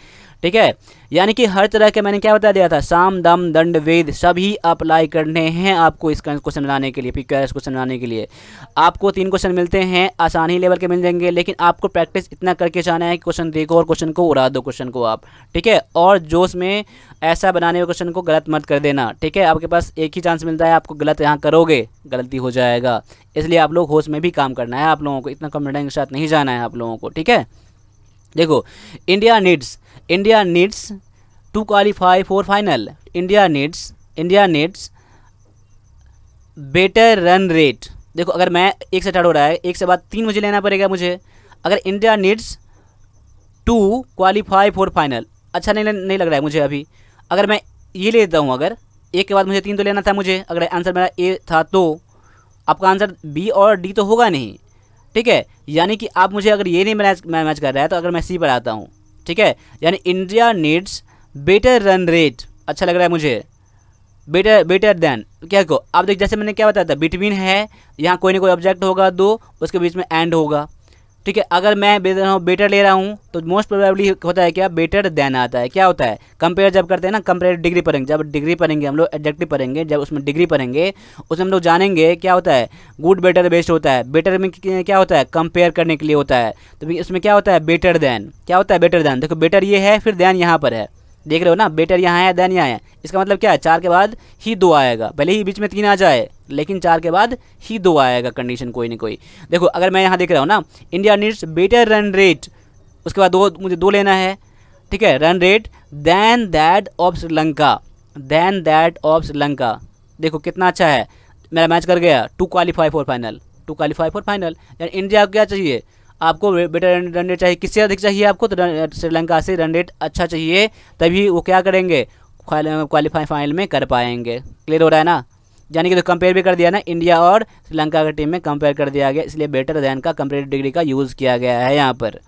ठीक है, यानी कि हर तरह के मैंने क्या बता दिया था, साम दाम दंड वेद सभी अप्लाई करने हैं आपको इस क्वेश्चन बनाने के लिए, PQRS क्वेश्चन बनाने के लिए। आपको 3 क्वेश्चन मिलते हैं, आसानी लेवल के मिल जाएंगे, लेकिन आपको प्रैक्टिस इतना करके जाना है कि क्वेश्चन देखो और क्वेश्चन को उड़ा दो क्वेश्चन को आप। ठीक है, और जोश में ऐसा बनाने हुए क्वेश्चन को गलत मत कर देना। ठीक है, आपके पास एक ही चांस मिलता है, आपको गलत यहाँ करोगे गलती हो जाएगा, इसलिए आप लोग होश में भी काम करना है आप लोगों को, इतना कॉन्फिडेंस के साथ नहीं जाना है आप लोगों को। ठीक है, देखो India needs to qualify for final, India needs better run rate. देखो अगर मैं 1 से स्टार्ट हो रहा है, 1 से बाद 3 मुझे लेना पड़ेगा मुझे। अगर India needs to qualify for final, अच्छा नहीं लग रहा है मुझे अभी। अगर मैं ये ले लेता हूँ, अगर 1 के बाद मुझे 3 तो लेना था मुझे, अगर आंसर मेरा ए था तो आपका आंसर बी और डी तो होगा नहीं। ठीक है, यानी कि आप मुझे अगर ये नहीं मैच कर रहा है तो अगर मैं सी पर आता हूँ। ठीक है, यानी India needs better run rate, अच्छा लग रहा है मुझे, बेटर देन क्या को आप देख, जैसे मैंने क्या बताया था, बिटवीन है, यहाँ कोई ना कोई ऑब्जेक्ट होगा 2, उसके बीच में एंड होगा। ठीक है, अगर मैं बेटर ले रहा हूँ तो मोस्ट प्रोबेबली होता है क्या, बेटर देन आता है। क्या होता है, कंपेयर जब करते हैं ना, कंपेयर डिग्री पढ़ेंगे, जब डिग्री पढ़ेंगे हम लोग, एडजेक्टिव पढ़ेंगे, जब उसमें डिग्री पढ़ेंगे उसमें हम लोग जानेंगे क्या होता है, गुड बेटर बेस्ट होता है। बेटर में क्या होता है, कंपेयर करने के लिए होता है, तो इसमें क्या होता है, बेटर देन। क्या होता है, बेटर देन। देखो बेटर ये है, फिर देन यहाँ पर है, देख रहे हो ना, बेटर यहाँ है, देन यहाँ है। इसका मतलब क्या है, 4 के बाद ही 2 आएगा, भले ही बीच में 3 आ जाए, लेकिन 4 के बाद ही 2 आएगा, कंडीशन कोई ना कोई। देखो अगर मैं यहाँ देख रहा हूँ ना, India needs better run rate, उसके बाद मुझे 2 लेना है। ठीक है, run rate then that of Sri Lanka, देखो कितना अच्छा है, मेरा मैच कर गया। टू क्वालिफाई फॉर फाइनल, यानी इंडिया को क्या चाहिए, आपको बेटर रन रेट चाहिए। किससे अधिक चाहिए आपको, तो श्रीलंका से रन रेट अच्छा चाहिए, तभी वो क्या करेंगे, क्वालिफाई फाइनल में कर पाएंगे। क्लियर हो रहा है ना, यानी कि तो कंपेयर भी कर दिया ना, इंडिया और श्रीलंका की टीम में कंपेयर कर दिया गया, इसलिए बेटर देन का कंपेरेटिव डिग्री का यूज़ किया गया है यहाँ पर।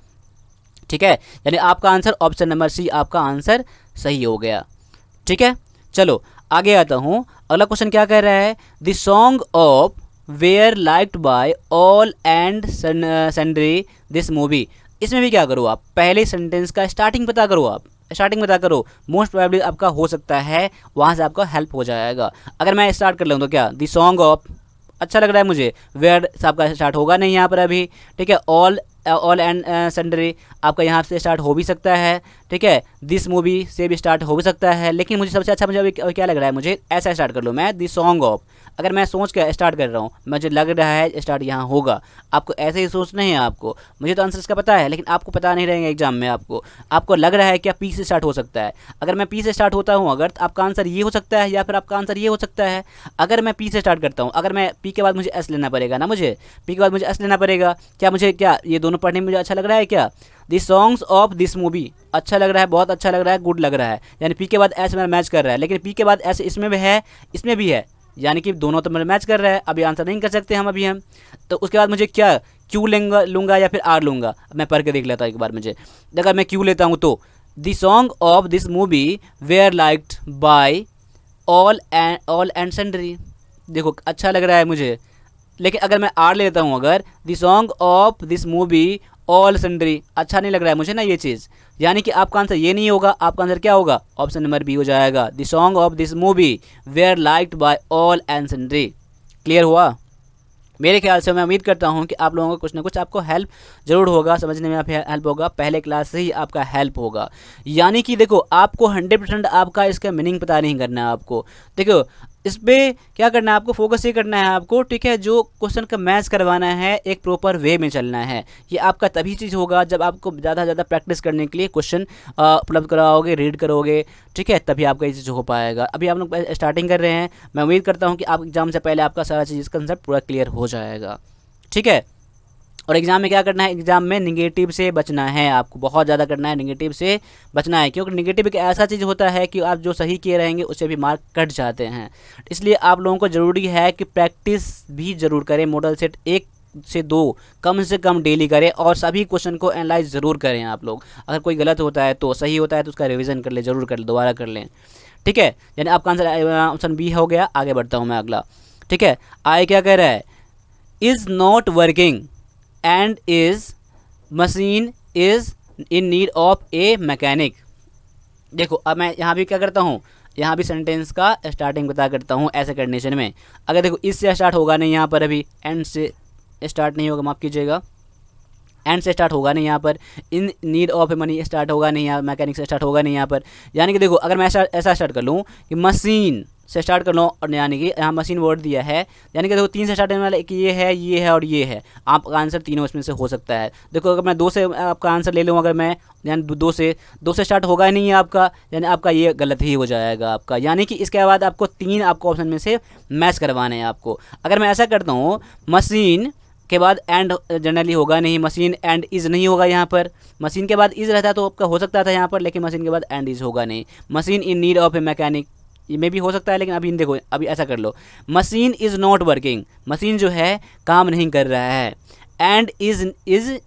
ठीक है, यानी आपका आंसर ऑप्शन नंबर सी आपका आंसर सही हो गया। ठीक है, चलो आगे आता हूँ। अगला क्वेश्चन क्या कह रहा है, the song of were liked by all and sundry this movie. इसमें भी क्या करो आप, पहले सेंटेंस का स्टार्टिंग पता करो, मोस्ट प्रोबेबली आपका हो सकता है वहाँ से आपका हेल्प हो जाएगा। अगर मैं स्टार्ट कर लूँ तो क्या, द सॉन्ग ऑफ, अच्छा लग रहा है मुझे, वेयर से आपका स्टार्ट होगा नहीं यहाँ पर अभी। ठीक है, ऑल एंड सन्ड्री आपका यहाँ से स्टार्ट हो भी सकता है। ठीक है, दिस मूवी से भी स्टार्ट हो भी सकता है, लेकिन मुझे सबसे अच्छा मुझे अभी क्या लग रहा है, मुझे ऐसा स्टार्ट कर लूँ मैं, द सॉन्ग ऑफ। अगर मैं सोच के स्टार्ट कर रहा हूँ, मुझे लग रहा है स्टार्ट यहाँ होगा, आपको ऐसे ही सोचना है आपको। मुझे तो आंसर इसका पता है, लेकिन आपको पता नहीं रहेंगे एग्जाम में, आपको लग रहा है क्या पी से स्टार्ट हो सकता है। अगर मैं पी से स्टार्ट होता हूँ अगर, तो आपका आंसर ये हो सकता है, या फिर आपका आंसर ये हो सकता है। अगर मैं पी से स्टार्ट करता हूँ, अगर मैं पी के बाद मुझे एस लेना पड़ेगा ना, मुझे पी के बाद मुझे एस लेना पड़ेगा। क्या मुझे क्या ये दोनों पढ़ने में मुझे अच्छा लग रहा है क्या, the songs of this movie, अच्छा लग रहा है, बहुत अच्छा लग रहा है, गुड लग रहा है, यानी पी के बाद एस मेरा मैच कर रहा है, लेकिन पी के बाद एस इसमें भी है, इसमें भी है, यानी कि दोनों तो मेरा मैच कर रहा है। अभी आंसर नहीं कर सकते हम अभी हम, तो उसके बाद मुझे क्या क्यू लूँगा या फिर आर लूँगा, मैं पढ़ के देख लेता हूँ एक बार मुझे। अगर मैं क्यू लेता हूँ तो the song of this movie were liked by all and sundry, देखो अच्छा लग रहा है मुझे। लेकिन अगर मैं आर लेता हूँ, अगर the song of this movie all sundry, अच्छा नहीं लग रहा है मुझे ना ये चीज़, यानी कि आपका आंसर ये नहीं होगा, आपका आंसर क्या होगा, ऑप्शन नंबर बी हो जाएगा, the song of this movie were liked by all and sundry. Clear हुआ? मेरे ख्याल से मैं उम्मीद करता हूं कि आप लोगों को कुछ ना कुछ आपको हेल्प जरूर होगा, समझने में हेल्प होगा, पहले क्लास से ही आपका हेल्प होगा। यानी कि देखो आपको 100% आपका इसका मीनिंग पता नहीं करना है आपको, देखो इस पर क्या करना है आपको, फोकस ये करना है आपको, ठीक है, जो क्वेश्चन का मैच करवाना है एक प्रॉपर वे में चलना है। ये आपका तभी चीज़ होगा जब आपको ज़्यादा से ज़्यादा प्रैक्टिस करने के लिए क्वेश्चन उपलब्ध कराओगे, रीड करोगे, ठीक है, तभी आपका ये चीज़ हो पाएगा। अभी आप लोग स्टार्टिंग कर रहे हैं, मैं उम्मीद करता हूँ कि आप एग्जाम से पहले आपका सारा चीज़ कंसेप्ट पूरा क्लियर हो जाएगा, ठीक है। और एग्ज़ाम में क्या करना है, एग्ज़ाम में निगेटिव से बचना है, आपको बहुत ज़्यादा करना है, निगेटिव से बचना है, क्योंकि निगेटिव एक ऐसा चीज़ होता है कि आप जो सही किए रहेंगे उससे भी मार्क कट जाते हैं। इसलिए आप लोगों को ज़रूरी है कि प्रैक्टिस भी ज़रूर करें, मॉडल सेट 1 से 2 कम से कम डेली करें, और सभी क्वेश्चन को एनालाइज ज़रूर करें आप लोग। अगर कोई गलत होता है तो सही होता है तो उसका रिविज़न कर ले, ज़रूर कर ले, दोबारा कर लें, ठीक है। यानी आपका आंसर ऑप्शन बी हो गया। आगे बढ़ता हूँ मैं अगला, ठीक है। आई क्या कह रहा है, is not working and is machine is in need of a mechanic. देखो अब मैं यहाँ भी क्या करता हूँ, यहाँ भी सेंटेंस का स्टार्टिंग बता करता हूँ ऐसे कंडीशन में। अगर देखो इससे स्टार्ट होगा नहीं, यहाँ पर अभी एंड से स्टार्ट नहीं होगा, माफ़ कीजिएगा, एंड से स्टार्ट होगा नहीं यहाँ पर, इन need of a money start होगा नहीं, यहाँ मैकेनिक से स्टार्ट होगा नहीं यहाँ पर। यानी कि देखो अगर मैं ऐसा स्टार्ट कर लूँ कि मशीन से स्टार्ट कर लो, और यानी कि यहाँ मशीन वर्ड दिया है, यानी कि देखो 3 से स्टार्ट होने वाला, कि ये है और ये है, आपका आंसर तीनों इसमें से हो सकता है। देखो अगर मैं 2 से आपका आंसर ले लूँ, अगर मैं यानी 2 से स्टार्ट होगा नहीं है आपका, यानी आपका ये गलत ही हो जाएगा आपका। यानी कि इसके बाद आपको 3 आपको ऑप्शन में से मैच करवाने हैं आपको। अगर मैं ऐसा करता हूँ, मशीन के बाद एंड जनरली होगा नहीं, मशीन एंड इज़ नहीं होगा यहाँ पर, मशीन के बाद इज़ रहता तो आपका हो सकता था यहाँ पर, लेकिन मशीन के बाद एंड इज़ होगा नहीं। Machine in need of a mechanic, ये में भी हो सकता है, लेकिन अभी देखो अभी ऐसा कर लो, machine is not working, machine जो है काम नहीं कर रहा है, and is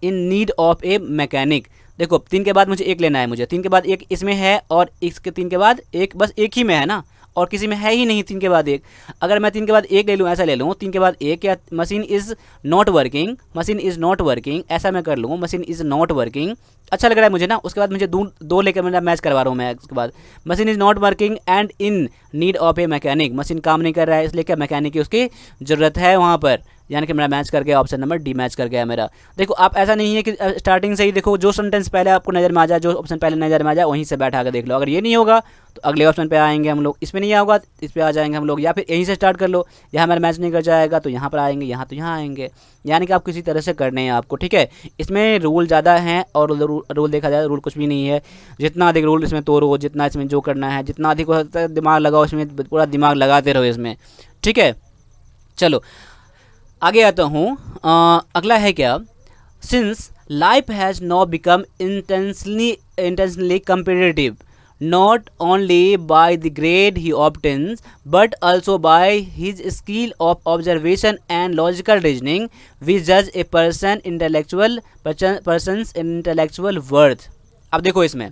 in need of a mechanic. देखो 3 के बाद मुझे एक लेना है, मुझे 3 के बाद एक इसमें है, और इसके 3 के बाद एक, बस एक ही में है ना, और किसी में है ही नहीं 3 के बाद एक। अगर मैं 3 के बाद एक ले लूँ, ऐसा ले लूँ 3 के बाद एक, या मशीन इज़ नॉट वर्किंग, ऐसा मैं कर लूँ, मशीन इज़ नॉट वर्किंग, अच्छा लग रहा है मुझे ना। उसके बाद मुझे 2 लेकर मैं मैच करवा रहा हूँ मैं। उसके बाद machine is not working and in need of a mechanic, machine काम नहीं कर रहा है इसलिए क्या मैकेनिक की उसकी ज़रूरत है वहाँ पर, यानी कि मेरा मैच कर गया, ऑप्शन नंबर डी मैच कर गया मेरा। देखो आप ऐसा नहीं है कि स्टार्टिंग से ही देखो जो सेंटेंस पहले आपको नज़र में आ जाए, जो ऑप्शन पहले नज़र में आ जाए वहीं से बैठा कर देख लो। अगर ये नहीं होगा तो अगले ऑप्शन पे आएंगे हम लोग, इसमें नहीं होगा इस पर आ जाएंगे हम लोग, या फिर यहीं से स्टार्ट कर लो, यहाँ हमारा मैच नहीं कर जाएगा तो यहाँ पर आएंगे, यहाँ तो यहाँ आएंगे। यानी कि आप किसी तरह से करने हैं आपको, ठीक है। इसमें रूल ज़्यादा हैं, और रूल देखा जाए रूल कुछ भी नहीं है, जितना अधिक रूल इसमें तोड़ो, जितना इसमें जो करना है, जितना अधिक हो सकता है दिमाग लगाओ इसमें, पूरा दिमाग लगाते रहो इसमें, ठीक है। चलो आगे आता हूँ, अगला है क्या, since life has now become intentionally competitive not only by the grade he obtains but also by his skill of observation and logical reasoning, we judge a person's intellectual worth। अब देखो इसमें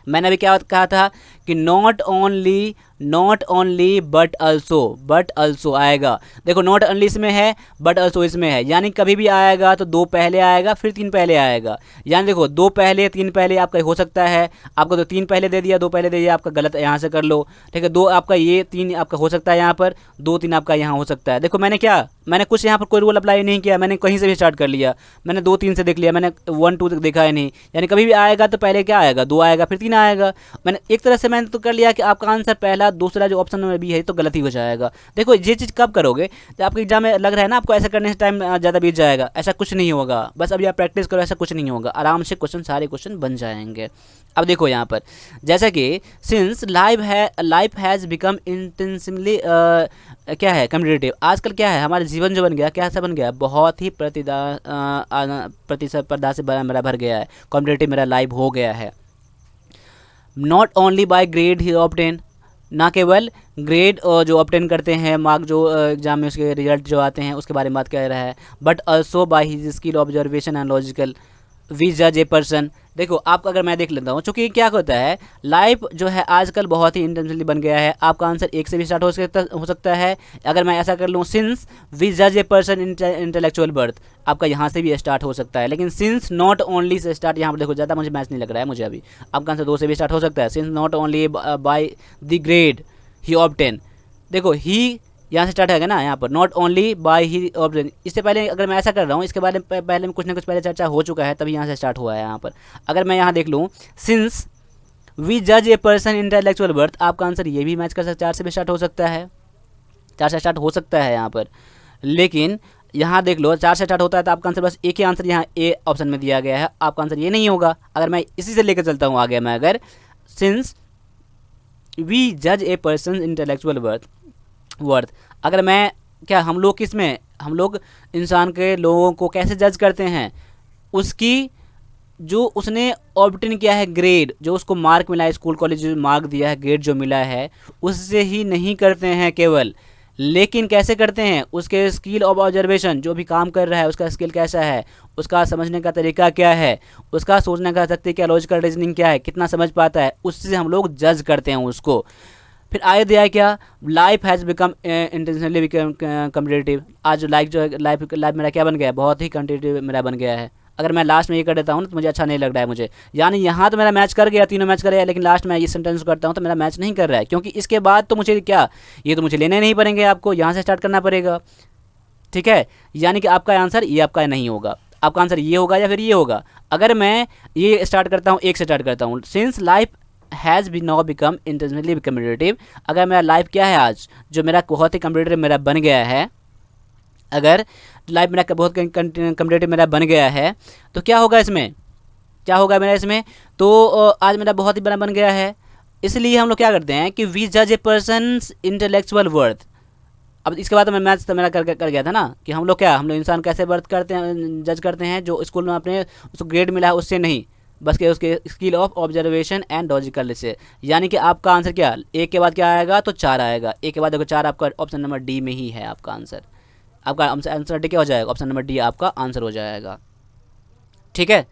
मैंने अभी क्या कहा था कि नॉट ओनली बट अल्सो आएगा। देखो नॉट ओनली इसमें है, बट अल्सो इसमें है, यानी कभी भी आएगा तो 2 पहले आएगा फिर 3 पहले आएगा। यानी देखो 2 पहले 3 पहले आपका हो सकता है, आपको तो 3 पहले दे दिया, 2 पहले दे दिया, आपका गलत, यहाँ से कर लो, ठीक है। 2 आपका ये 3 आपका हो सकता है यहाँ पर, 2 3 आपका यहाँ हो सकता है। देखो मैंने कुछ यहाँ पर कोई रूल अप्लाई नहीं किया, मैंने कहीं से भी स्टार्ट कर लिया, मैंने 2 3 से देख लिया, मैंने 1 2 तक देखा ही नहीं। यानी कभी भी आएगा तो पहले क्या आएगा, 2 आएगा फिर 3 आएगा। मैंने एक तरह से मैंने तो कर लिया कि आपका आंसर पहला वाला दूसरा जो ऑप्शन में भी है तो गलत ही हो जाएगा। देखो ये चीज़ कब करोगे, तो आपके एग्जाम में लग रहा है ना आपको ऐसा करने से टाइम ज़्यादा बीत जाएगा, ऐसा कुछ नहीं होगा। बस अभी आप प्रैक्टिस करो, ऐसा कुछ नहीं होगा, आराम से क्वेश्चन सारे क्वेश्चन बन जाएंगे। अब देखो यहाँ पर जैसा कि since life has become intensively क्या है कम्पिटिटिव, आजकल क्या है हमारा जीवन जो बन गया, क्या सा बन गया, बहुत ही प्रतिस्पर्धा से मेरा भर गया है, कॉम्पिटिटिव मेरा लाइफ हो गया है। Not only by grade he obtain, ना केवल ग्रेड जो ऑब्टेन करते हैं, मार्क जो एग्जाम में उसके रिजल्ट जो आते हैं उसके बारे में बात कर रहा है, but also by his skill observation and logical we जज ए पर्सन। देखो आपका अगर मैं देख लेता हूँ, चूँकि क्या होता है लाइफ जो है आजकल बहुत ही इंटेंसिवली बन गया है। आपका आंसर एक से भी स्टार्ट हो सकता है। अगर मैं ऐसा कर लूँ, सिंस वी जज ए पर्सन इंटेलेक्चुअल बर्थ, आपका यहाँ से भी स्टार्ट हो सकता है। लेकिन since not only say start, यहाँ पर देखो ज़्यादा मुझे मैच नहीं लग रहा है मुझे अभी। आपका आंसर दो से भी स्टार्ट हो सकता है। Since not only by the grade he obtain, देखो ही यहाँ से स्टार्ट है ना, यहाँ पर not only by he obtain. इससे पहले अगर मैं ऐसा कर रहा हूँ, इसके बारे में पहले में कुछ ना कुछ पहले चर्चा हो चुका है, तभी यहाँ से स्टार्ट हुआ है। यहाँ पर अगर मैं यहाँ देख लूँ, सिंस वी जज ए पर्सन इंटेलेक्चुअल बर्थ, आपका आंसर ये भी मैच कर सकता है, 4 से भी स्टार्ट हो सकता है, 4 से स्टार्ट हो सकता है यहाँ पर। लेकिन यहाँ देख लो 4 से स्टार्ट होता है तो आपका आंसर बस एक ही आंसर यहाँ ए ऑप्शन में दिया गया है, आपका आंसर ये नहीं होगा। अगर मैं इसी से लेकर चलता हूँ आगे, मैं अगर सिंस वी जज ए पर्सन इंटेलेक्चुअल वर्थ, अगर मैं क्या हम लोग किसमें, हम लोग इंसान के लोगों को कैसे जज करते हैं, उसकी जो उसने ऑब्टेन किया है ग्रेड, जो उसको मार्क मिला है, स्कूल कॉलेज जो मार्क दिया है, ग्रेड जो मिला है, उससे ही नहीं करते हैं केवल, लेकिन कैसे करते हैं, उसके स्किल ऑफ ऑब्जर्वेशन, जो भी काम कर रहा है उसका स्किल कैसा है, उसका समझने का तरीका क्या है, उसका सोचने का शक्ति क्या, लॉजिकल रीजनिंग क्या है, कितना समझ पाता है, उससे हम लोग जज करते हैं उसको। फिर आगे दिया है क्या, life has become intentionally competitive, आज लाइफ मेरा क्या बन गया है, बहुत ही कम्पिटिटिव मेरा बन गया है। अगर मैं लास्ट में ये कर देता हूँ तो मुझे अच्छा नहीं लग रहा है मुझे, यानी यहाँ तो मेरा मैच कर गया, तीनों मैच कर गया, लेकिन लास्ट में ये सेंटेंस करता हूँ तो मेरा मैच नहीं कर रहा है, क्योंकि इसके बाद तो मुझे क्या, ये तो मुझे लेने नहीं पड़ेंगे, आपको यहाँ से स्टार्ट करना पड़ेगा। ठीक है, यानी कि आपका आंसर ये आपका नहीं होगा, आपका आंसर ये होगा या फिर ये होगा। अगर मैं ये स्टार्ट करता हूँ, एक से स्टार्ट करता हूँ, since life has be now become intentionally competitive, अगर मेरा लाइफ क्या है आज, जो मेरा बहुत ही कम्पिटिटिव मेरा बन गया है, अगर लाइफ मेरा बहुत कम्पिटिटिव मेरा बन गया है तो क्या होगा इसमें, क्या होगा मेरा इसमें, तो आज मेरा बहुत ही बड़ा बन गया है। इसलिए हम लोग क्या करते हैं कि वी जज ए पर्सन इंटेलेक्चुअल वर्थ। अब इसके बाद मैं मैथ्स तो मेरा कर गया था ना, कि हम लोग क्या, हम लोग इंसान कैसे वर्थ करते हैं, जज करते हैं, जो स्कूल में अपने उसको ग्रेड मिला है उससे नहीं, बस के उसके skill of observation and logical से। यानी कि आपका आंसर क्या, एक के बाद क्या आएगा तो 4 आएगा, एक के बाद देखो 4 आपका ऑप्शन नंबर डी में ही है आपका आंसर, आपका आंसर डी क्या हो जाएगा, ऑप्शन नंबर डी आपका आंसर हो जाएगा। ठीक है,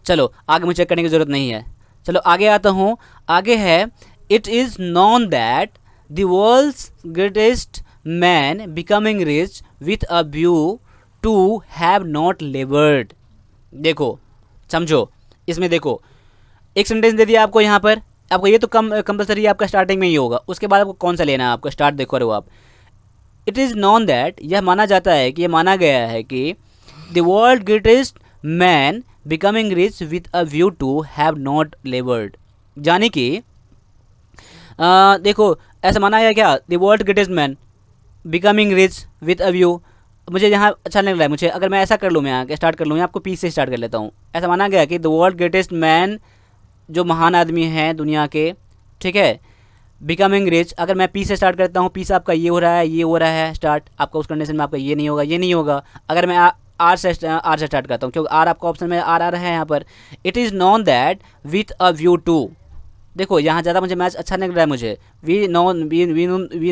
चलो आगे मुझे चेक करने की ज़रूरत नहीं है, चलो आगे आता हूँ। आगे है, it is known that the world's greatest man becoming rich with a view to have not laboured. देखो समझो, इसमें देखो एक सेंटेंस दे दिया आपको यहाँ पर, आपको ये तो कंपलसरी आपका स्टार्टिंग में ही होगा, उसके बाद आपको कौन सा लेना है, आपको स्टार्ट देखो रहे हो आप। इट इज़ नॉन दैट, यह माना जाता है कि, यह माना गया है कि the world greatest man becoming rich with a view to have not laboured, यानी कि देखो ऐसा माना गया क्या, the world greatest man becoming rich with a view, मुझे यहाँ अच्छा लग रहा है मुझे, अगर मैं ऐसा कर लूँ, मैं यहाँ स्टार्ट कर लूँ, आपको पी से स्टार्ट कर लेता हूँ। ऐसा माना गया कि द वर्ल्ड ग्रेटेस्ट मैन, जो महान आदमी हैं दुनिया के, ठीक है, बिकमिंग रिच, अगर मैं पी से स्टार्ट करता हूँ, पी से आपका ये हो रहा है, ये हो रहा है स्टार्ट, आपका उस कंडीशन में आपका ये नहीं होगा, ये नहीं होगा। अगर मैं आर से स्टार्ट करता हूँ, क्योंकि आर आपका ऑप्शन में आर आ रहा है यहाँ पर, it is known that with a view to, देखो यहाँ ज़्यादा मुझे मैच अच्छा नहीं लग रहा है मुझे, we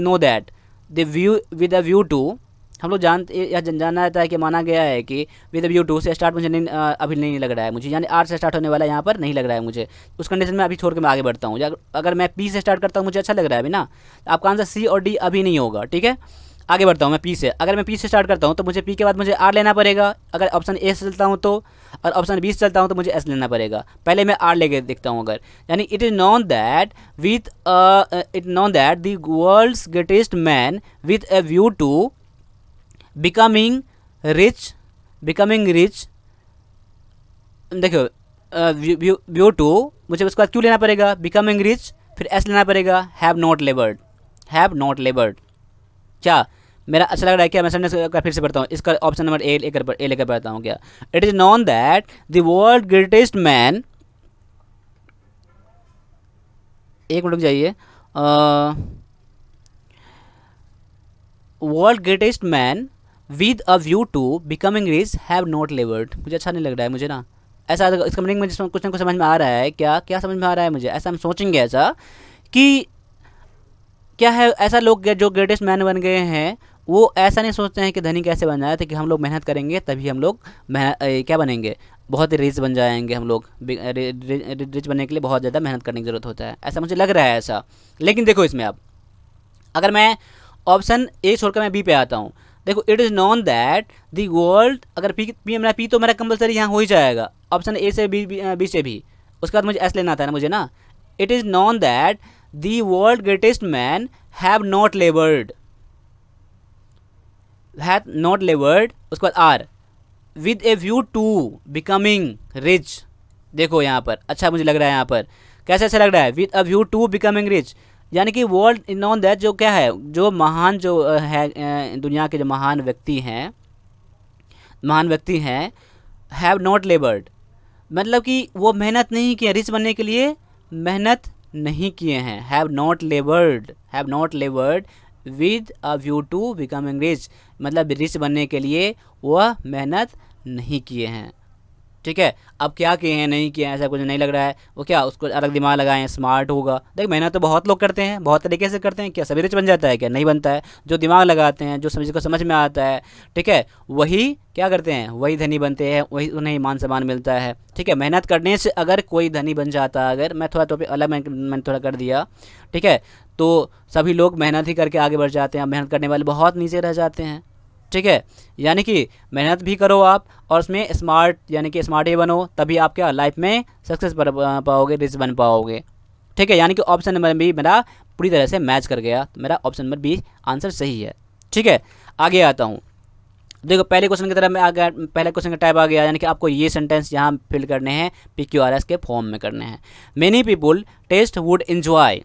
know that the view with a view to, हम लोग जानते या जाना जाता है कि माना गया है कि विद व्यू टू से स्टार्ट मुझे नहीं अभी नहीं लग रहा है मुझे, यानी आर से स्टार्ट होने वाला यहाँ पर नहीं लग रहा है मुझे, उस कंडीशन में अभी छोड़ के मैं आगे बढ़ता हूँ। अगर मैं पी से स्टार्ट करता हूँ, मुझे अच्छा लग रहा है अभी ना, तो आपका आंसर सी और डी अभी नहीं होगा। ठीक है, आगे बढ़ता हूँ मैं पी से, अगर मैं पी से स्टार्ट करता हूँ तो मुझे पी के बाद मुझे आर लेना पड़ेगा, अगर ऑप्शन ए से चलता हूँ तो, और ऑप्शन बी से चलता हूँ तो मुझे एस लेना पड़ेगा। पहले मैं आर लेके देखता हूँ अगर, यानी it is known that with it known that the world's greatest man with a view to becoming rich, देखो व्यू टू मुझे उसके बाद क्यों लेना पड़ेगा, बिकमिंग रिच, फिर एस लेना पड़ेगा, have not laboured, have not लेबर्ड। क्या मेरा अच्छा लग रहा है क्या? मैं सेंटेंस का फिर से पढ़ता हूँ, इसका ऑप्शन नंबर ए लेकर पढ़ता हूँ क्या। It is known that the world greatest man, एक मिनट रुक जाइए, world greatest man with a view to becoming rich have not laboured. मुझे अच्छा नहीं लग रहा है मुझे ना ऐसा, इसका मीनिंग मुझे कुछ ना कुछ समझ में आ रहा है। क्या क्या समझ में आ रहा है मुझे? ऐसा हम सोचेंगे ऐसा कि क्या है, ऐसा लोग जो ग्रेटेस्ट मैन बन गए हैं वो ऐसा नहीं सोचते हैं कि धनी कैसे बन जाए थे, कि हम लोग मेहनत करेंगे तभी हम लोग क्या बनेंगे, बहुत रिच बन जाएंगे हम लोग। रिच बनने के लिए बहुत ज़्यादा मेहनत करने की ज़रूरत होता है, ऐसा मुझे लग रहा है ऐसा। लेकिन देखो इसमें अब अगर मैं ऑप्शन ए छोड़कर मैं बी पे आता हूँ, देखो it is known that the world, अगर पी तो मेरा कंपलसरी यहाँ हो ही जाएगा, ऑप्शन ए से बी से भी। उसके बाद मुझे एस लेना आता है ना मुझे ना। It is known that the world greatest man have not laboured, have not laboured, उसके बाद are with a view to becoming rich. देखो यहाँ पर अच्छा मुझे लग रहा है, यहाँ पर कैसे अच्छा लग रहा है, with a view to becoming rich, यानी कि वर्ल्ड नोन दैट जो क्या है, जो महान जो है दुनिया के जो महान व्यक्ति हैं हैव नॉट लेबर्ड, मतलब कि वो मेहनत नहीं किए, रिच बनने के लिए मेहनत नहीं किए हैं। Have not laboured with a view to becoming rich, मतलब रिच बनने के लिए वह मेहनत नहीं किए हैं। ठीक है, अब क्या किए हैं नहीं किए हैं ऐसा कुछ नहीं लग रहा है, वो क्या उसको अलग दिमाग लगाएं, स्मार्ट होगा। देख मेहनत तो बहुत लोग करते हैं, बहुत तरीके से करते हैं, क्या सभी रिच बन जाता है? क्या नहीं बनता है। जो दिमाग लगाते हैं, जो समझ को समझ में आता है, ठीक है, वही क्या करते हैं, वही धनी बनते हैं, वही उन्हें मान सम्मान मिलता है। ठीक है, मेहनत करने से अगर कोई धनी बन जाता है, अगर मैं थोड़ा टॉपिक अलग मैंने थोड़ा कर दिया, ठीक है, तो सभी लोग मेहनत ही करके आगे बढ़ जाते हैं, मेहनत करने वाले बहुत नीचे रह जाते हैं। ठीक है, यानी कि मेहनत भी करो आप और उसमें स्मार्ट, यानी कि स्मार्ट ही बनो, तभी आप क्या लाइफ में सक्सेस पाओगे, रिच बन पाओगे। ठीक है, यानी कि ऑप्शन नंबर बी मेरा पूरी तरह से मैच कर गया, तो मेरा ऑप्शन नंबर बी आंसर सही है। ठीक है, आगे आता हूँ। देखो पहले क्वेश्चन की तरफ में आ गया, पहले क्वेश्चन का टाइप आ गया, यानी कि आपको ये सेंटेंस यहाँ फिल करने हैं, PQRS के फॉर्म में करने हैं। Many people taste would enjoy,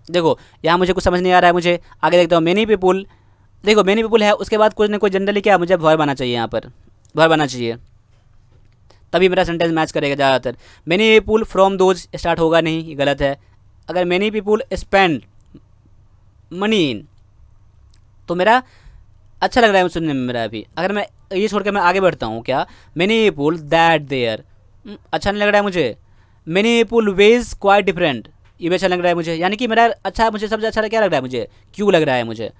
देखो यहाँ मुझे कुछ समझ नहीं आ रहा है, मुझे आगे देखता हूँ। मेनी पीपुल, देखो मेनी पीपुल है, उसके बाद कुछ ना कुछ जनरली क्या मुझे वर्ब आना चाहिए, यहाँ पर वर्ब आना चाहिए, तभी मेरा सेंटेंस मैच करेगा ज़्यादातर। Many people from those start होगा नहीं, ये गलत है। अगर मेनी पीपुल स्पेंड मनी इन, तो मेरा अच्छा लग रहा है सुनने में मेरा अभी। अगर मैं ये छोड़ के मैं आगे बढ़ता हूँ, क्या मेनी पीपुल दैट देयर, अच्छा नहीं लग रहा है मुझे। Many people ways quite different, ये भी अच्छा लग रहा है मुझे, यानी कि मेरा अच्छा, मुझे सबसे अच्छा क्या लग रहा है मुझे, क्यों लग रहा है मुझे,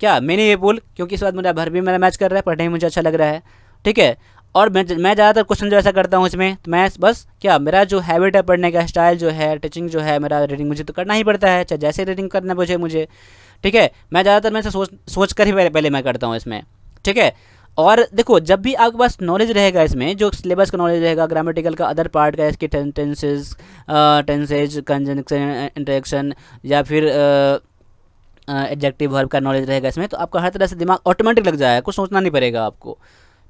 क्या मेनी पीपुल, क्योंकि इस बात मेरा भर भी मेरा मैच कर रहा है, पढ़ने में मुझे अच्छा लग रहा है। ठीक है, और मैं ज़्यादातर क्वेश्चन जो ऐसा करता हूँ इसमें, तो मैं बस क्या मेरा जो हैबिट है पढ़ने का, स्टाइल जो है, टीचिंग जो है, मेरा रीडिंग मुझे तो करना ही पड़ता है, चाहे जैसे रीडिंग करना मुझे। ठीक है, मैं ज़्यादातर मैं सोच कर ही पहले मैं करता हूँ इसमें। ठीक है, और देखो जब भी आपके पास नॉलेज रहेगा इसमें, जो सिलेबस का नॉलेज रहेगा, ग्रामेटिकल का, अदर पार्ट का, इसके टेंसेज, कंजंक्शन, इंटरेक्शन, या फिर एडजेक्टिव वर्ब का नॉलेज रहेगा इसमें, तो आपका हर तरह से दिमाग ऑटोमेटिक लग जाएगा, कुछ सोचना नहीं पड़ेगा आपको।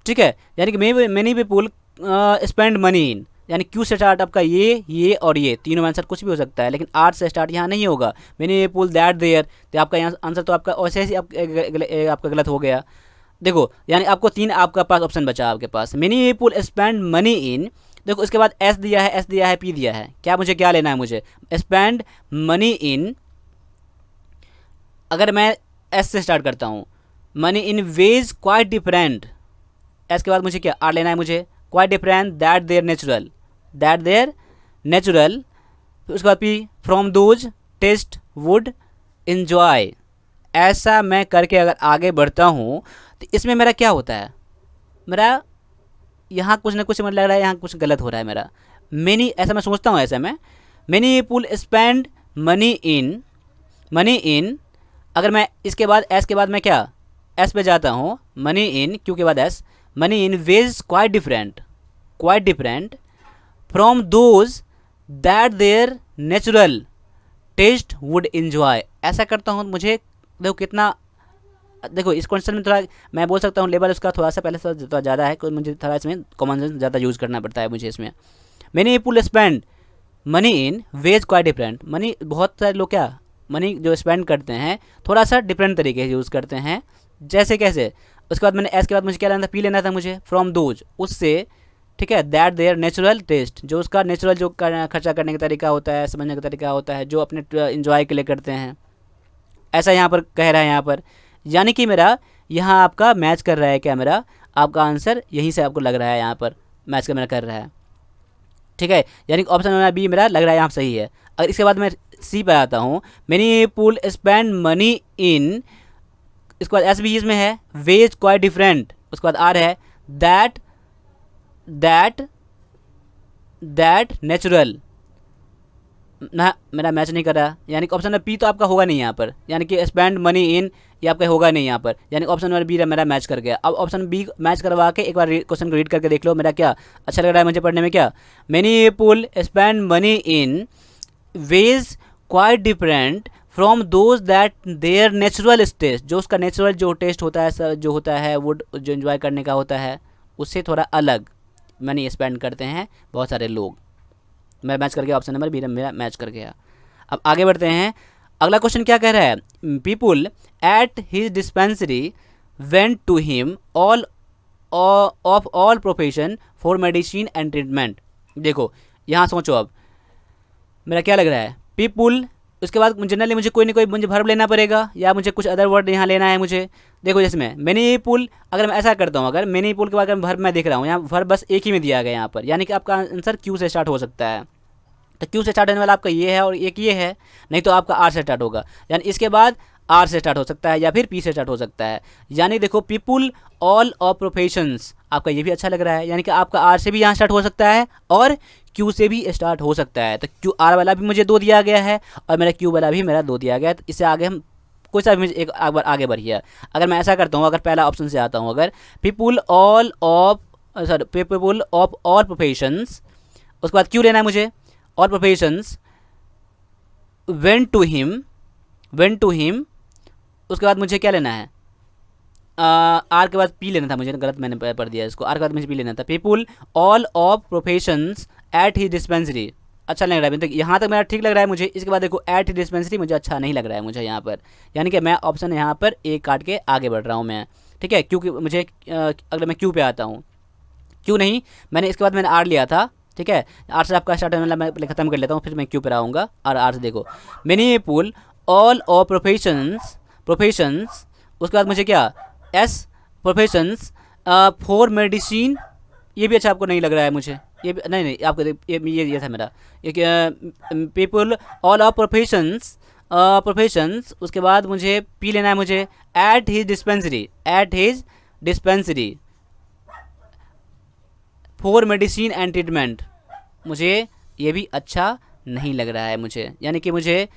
ठीक है, यानी कि मेनी पीपुल स्पेंड मनी इन, यानी क्यू से स्टार्ट आपका ये और ये तीनों आंसर कुछ भी हो सकता है, लेकिन आर से स्टार्ट यहाँ नहीं होगा। मेनी पीपुल दैट देयर, तो आपका यहाँ आंसर तो आपका वैसे ही आपका गलत हो गया। देखो यानी आपको तीन आपका पास ऑप्शन बचा आपके पास। Many people spend money in, देखो इसके बाद एस दिया है, पी दिया है, क्या मुझे क्या लेना है, मुझे स्पेंड मनी इन। अगर मैं एस से स्टार्ट करता हूँ, money in ways quite different, S के बाद मुझे क्या आर लेना है, मुझे quite different that their natural, उसके बाद P from those taste would enjoy. ऐसा मैं करके अगर आगे बढ़ता हूँ तो इसमें मेरा क्या होता है, मेरा यहाँ कुछ ना कुछ मुझे लग रहा है, यहाँ कुछ गलत हो रहा है मेरा। मेनी, ऐसा मैं सोचता हूँ, ऐसा मैं मेनी पीपुल स्पेंड मनी इन, अगर मैं इसके बाद एस के बाद मैं क्या एस पे जाता हूँ, मनी इन, क्यों के बाद S, money in ways quite different from those that their natural taste would enjoy. ऐसा करता हूँ, मुझे देखो कितना, देखो इस क्वेश्चन में थोड़ा मैं बोल सकता हूँ लेवल उसका थोड़ा सा पहले से थोड़ा ज़्यादा है, मुझे थोड़ा इसमें कॉमन सेंस ज़्यादा यूज़ करना पड़ता है मुझे इसमें। Many people spend money in ways quite different. Money बहुत सारे लोग क्या मनी जो स्पेंड करते हैं थोड़ा सा डिफरेंट तरीके से यूज़ करते हैं। जैसे कैसे, उसके बाद मैंने एस के बाद मुझे क्या लेना था, पी लेना था मुझे, फ्रॉम दोज, उससे, ठीक है, दैट देयर नेचुरल टेस्ट, जो उसका नेचुरल जो खर्चा करने का तरीका होता है, समझने का तरीका होता है, जो अपने इंजॉय के लिए करते हैं, ऐसा यहाँ पर कह रहा है यहाँ पर। यानी कि मेरा यहाँ आपका मैच कर रहा है क्या, मेरा आपका आंसर यहीं से आपको लग रहा है यहाँ पर मैच का मेरा कर रहा है, ठीक है। यानी कि ऑप्शन मेरा बी मेरा लग रहा है यहाँ सही है। अगर इसके बाद मैं सी पर आता हूँ, मेनी पीपल स्पेंड मनी इन, इसके बाद एस भी इसमें है, वेज क्वाइट डिफरेंट, उसके बाद आर है दैट दैट दैट नेचुरल ना, मेरा मैच नहीं कर रहा। यानी कि ऑप्शन नंबर पी तो आपका होगा नहीं यहाँ पर, यानी कि स्पेंड मनी इन ये आपका होगा नहीं यहाँ पर, यानी ऑप्शन नंबर बी मेरा मैच कर गया। अब ऑप्शन बी मैच करवा के एक बार क्वेश्चन को रीड करके देख लो, मेरा क्या अच्छा लग रहा है मुझे पढ़ने में। क्या, many people spend money in ways quite different from those that their natural taste, जो उसका नेचुरल जो टेस्ट होता है, जो होता है वो जो इन्जॉय करने का होता है, उससे थोड़ा अलग मनी स्पेंड करते हैं बहुत सारे लोग। मैं मैच कर गया, ऑप्शन नंबर बी मेरा मैच कर गया। अब आगे बढ़ते हैं, अगला क्वेश्चन क्या कह रहा है, people at his dispensary went to him all of all profession for medicine and treatment. देखो यहाँ सोचो, अब मेरा क्या लग रहा है, पीपुल, उसके बाद जनरली मुझे कोई ना कोई मुझे वर्ब लेना पड़ेगा या मुझे कुछ अदर वर्ड यहाँ लेना है मुझे। देखो जिसमें मेनी पुल, अगर मैं ऐसा करता हूँ, अगर मेनी पुल के बाद अगर वर्ब मैं देख रहा हूँ, यहाँ वर्ब बस एक ही में दिया गया यहाँ पर, यानी कि आपका आंसर क्यू से स्टार्ट हो सकता है। तो क्यू से स्टार्ट होने वाला आपका ये है और एक ये है, नहीं तो आपका आर से स्टार्ट होगा, यानी इसके बाद आर से स्टार्ट हो सकता है या फिर पी से स्टार्ट हो सकता है। यानी देखो पीपुल ऑल ऑफ प्रोफेशंस, आपका ये भी अच्छा लग रहा है, यानी कि आपका आर से भी यहाँ स्टार्ट हो सकता है और क्यू से भी स्टार्ट हो सकता है। तो क्यू आर वाला भी मुझे 2 दिया गया है और मेरा क्यू वाला भी मेरा 2 दिया गया है। तो इससे आगे हम कोई सा भी मुझे एक बार आगे बढ़िए। अगर मैं ऐसा करता हूँ, अगर पहला ऑप्शन से आता हूँ, अगर people all of people of all professions, उसके बाद क्यू लेना है मुझे, all professions went to him, उसके बाद मुझे क्या लेना है, आर के बाद पी लेना था मुझे, गलत मैंने पढ़ दिया इसको, आर के बाद मुझे पी लेना था, people all of professions at he dispensary. अच्छा लग रहा है, तो यहाँ तक मेरा ठीक लग रहा है मुझे। इसके बाद देखो एट ही डिस्पेंसरी मुझे अच्छा नहीं लग रहा है मुझे यहाँ पर, यानी कि मैं ऑप्शन यहाँ पर एक काट के आगे बढ़ रहा हूँ मैं, ठीक है। क्योंकि मुझे अगर मैं क्यू पे आता हूँ, क्यू नहीं, मैंने इसके बाद मैंने आर लिया था, ठीक है। आर से आपका स्टार्ट होने मैं पहले खत्म कर लेता हूँ, फिर मैं क्यू पर आऊँगा। और आर से देखो many people all of professions, उसके बाद मुझे क्या, एस प्रोफेशंस फॉर मेडिसिन, ये भी अच्छा आपको नहीं लग रहा है मुझे, ये भी नहीं आपको ये था मेरा, पीपल ऑल ऑफ प्रोफेशंस, उसके बाद मुझे पी लेना है मुझे, eight his dispensary for medicine and treatment, मुझे ये भी अच्छा नहीं लग रहा है मुझे। यानी कि मुझे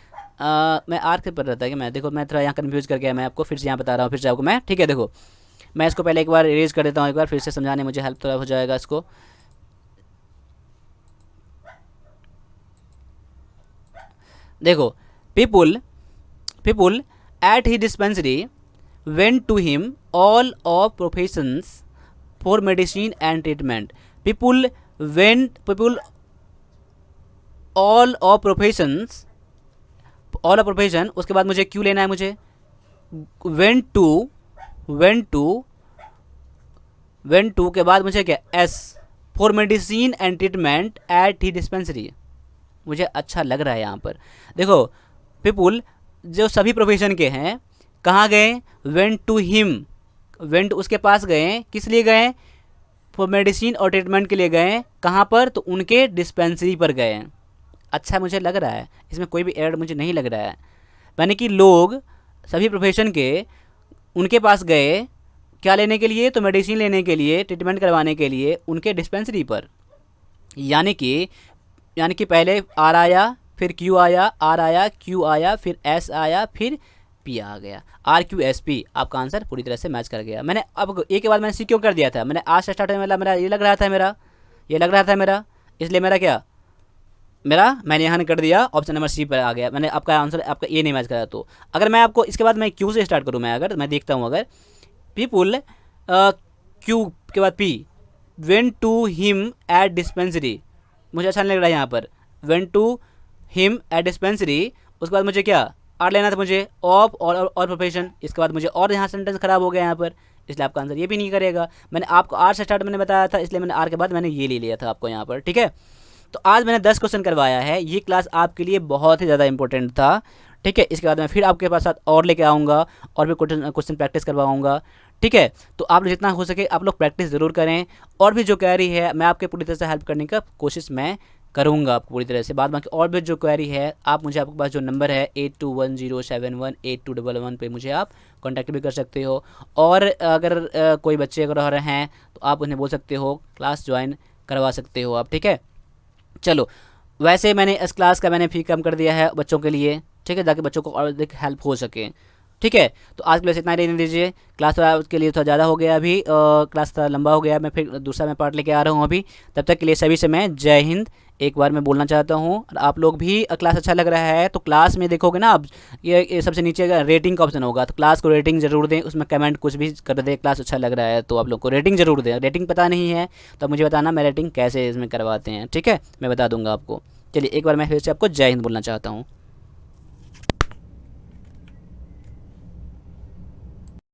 मैं आर के पर रहता है कि मैं, देखो मैं थोड़ा यहाँ कन्फ्यूज कर गया, मैं आपको फिर से यहाँ बता रहा हूँ, फिर से आपको मैं, ठीक है। देखो मैं इसको पहले एक बार इरेज कर देता हूँ, एक बार फिर से समझाने मुझे हेल्प थोड़ा हो जाएगा इसको। देखो people at he dispensary went to him all of professions for medicine and treatment, people all of profession, उसके बाद मुझे क्यू लेना है मुझे, वेंट टू के बाद मुझे क्या, S for medicine and treatment at he dispensary, मुझे अच्छा लग रहा है यहाँ पर। देखो पीपुल जो सभी प्रोफेशन के हैं कहाँ गए, वेंट टू हिम, वेंट उसके पास गए, किस लिए गए, फॉर मेडिसिन और ट्रीटमेंट के लिए गए, कहाँ पर, तो उनके डिस्पेंसरी पर गए। अच्छा मुझे लग रहा है, इसमें कोई भी एरर मुझे नहीं लग रहा है, यानी कि लोग सभी प्रोफेशन के उनके पास गए क्या लेने के लिए, तो मेडिसिन लेने के लिए, ट्रीटमेंट करवाने के लिए उनके डिस्पेंसरी पर। यानी कि पहले आर आया, फिर क्यू आया, आर आया, क्यू आया, फिर एस आया, फिर पी आ गया, आर क्यू एस पी, आपका आंसर पूरी तरह से मैच कर गया। मैंने अब एक के बाद मैंने सी क्यों कर दिया था, मैंने आज से स्टार्ट होने वाला मेरा ये लग रहा था मेरा, इसलिए मेरा क्या, मैंने यहाँ कर दिया, ऑप्शन नंबर सी पर आ गया। मैंने आपका आंसर आपका ए नहीं मैच करा। तो अगर मैं आपको इसके बाद मैं क्यू से स्टार्ट करूँ, मैं देखता हूँ, अगर पीपुल क्यू के बाद P went to him at dispensary, मुझे अच्छा नहीं लग रहा है यहाँ पर, went to him at dispensary, उसके बाद मुझे क्या आर लेना था मुझे, ऑफ और प्रोफेशन, इसके बाद मुझे और यहाँ सेंटेंस खराब हो गया यहाँ पर, इसलिए आपका आंसर ये भी नहीं करेगा। मैंने आपको आर से स्टार्ट मैंने बताया था, इसलिए मैंने आर के बाद मैंने ये ले लिया था आपको यहाँ पर, ठीक है। तो आज मैंने 10 क्वेश्चन करवाया है, ये क्लास आपके लिए बहुत ही ज़्यादा इंपॉर्टेंट था, ठीक है। इसके बाद मैं फिर आपके पास साथ और लेके आऊँगा और भी क्वेश्चन प्रैक्टिस करवाऊँगा, ठीक है। तो आप जितना हो सके आप लोग प्रैक्टिस ज़रूर करें, और भी जो क्वेरी है मैं आपके पूरी तरह से हेल्प करने का कोशिश मैं करूँगा आपको पूरी तरह से। बाद बाकी और भी जो क्वेरी है आप मुझे, आपके पास जो नंबर है 8210718211 पे मुझे आप कांटेक्ट भी कर सकते हो। और अगर कोई बच्चे अगर हैं तो आप उन्हें बोल सकते हो, क्लास ज्वाइन करवा सकते हो आप, ठीक है। चलो, वैसे मैंने इस क्लास का मैंने फ़ी कम कर दिया है बच्चों के लिए, ठीक है, ताकि बच्चों को और अधिक हेल्प हो सके, ठीक है। तो आज के लिए इतना ही रहने दीजिए, क्लास थोड़ा के लिए थोड़ा ज़्यादा हो गया अभी, क्लास थोड़ा लंबा हो गया, मैं फिर दूसरा मैं पार्ट लेके आ रहा हूँ अभी। तब तक के लिए सभी से मैं जय हिंद एक बार मैं बोलना चाहता हूँ। और आप लोग भी क्लास अच्छा लग रहा है तो क्लास में देखोगे ना आप, ये सबसे नीचे का रेटिंग का ऑप्शन होगा, तो क्लास को रेटिंग ज़रूर दें, उसमें कमेंट कुछ भी कर दें, क्लास अच्छा लग रहा है तो आप लोग को रेटिंग ज़रूर दें। रेटिंग पता नहीं है तो मुझे बताना, मैं रेटिंग कैसे इसमें करवाते हैं, ठीक है, मैं बता दूंगा आपको। चलिए एक बार मैं फिर से आपको जय हिंद बोलना चाहता हूँ।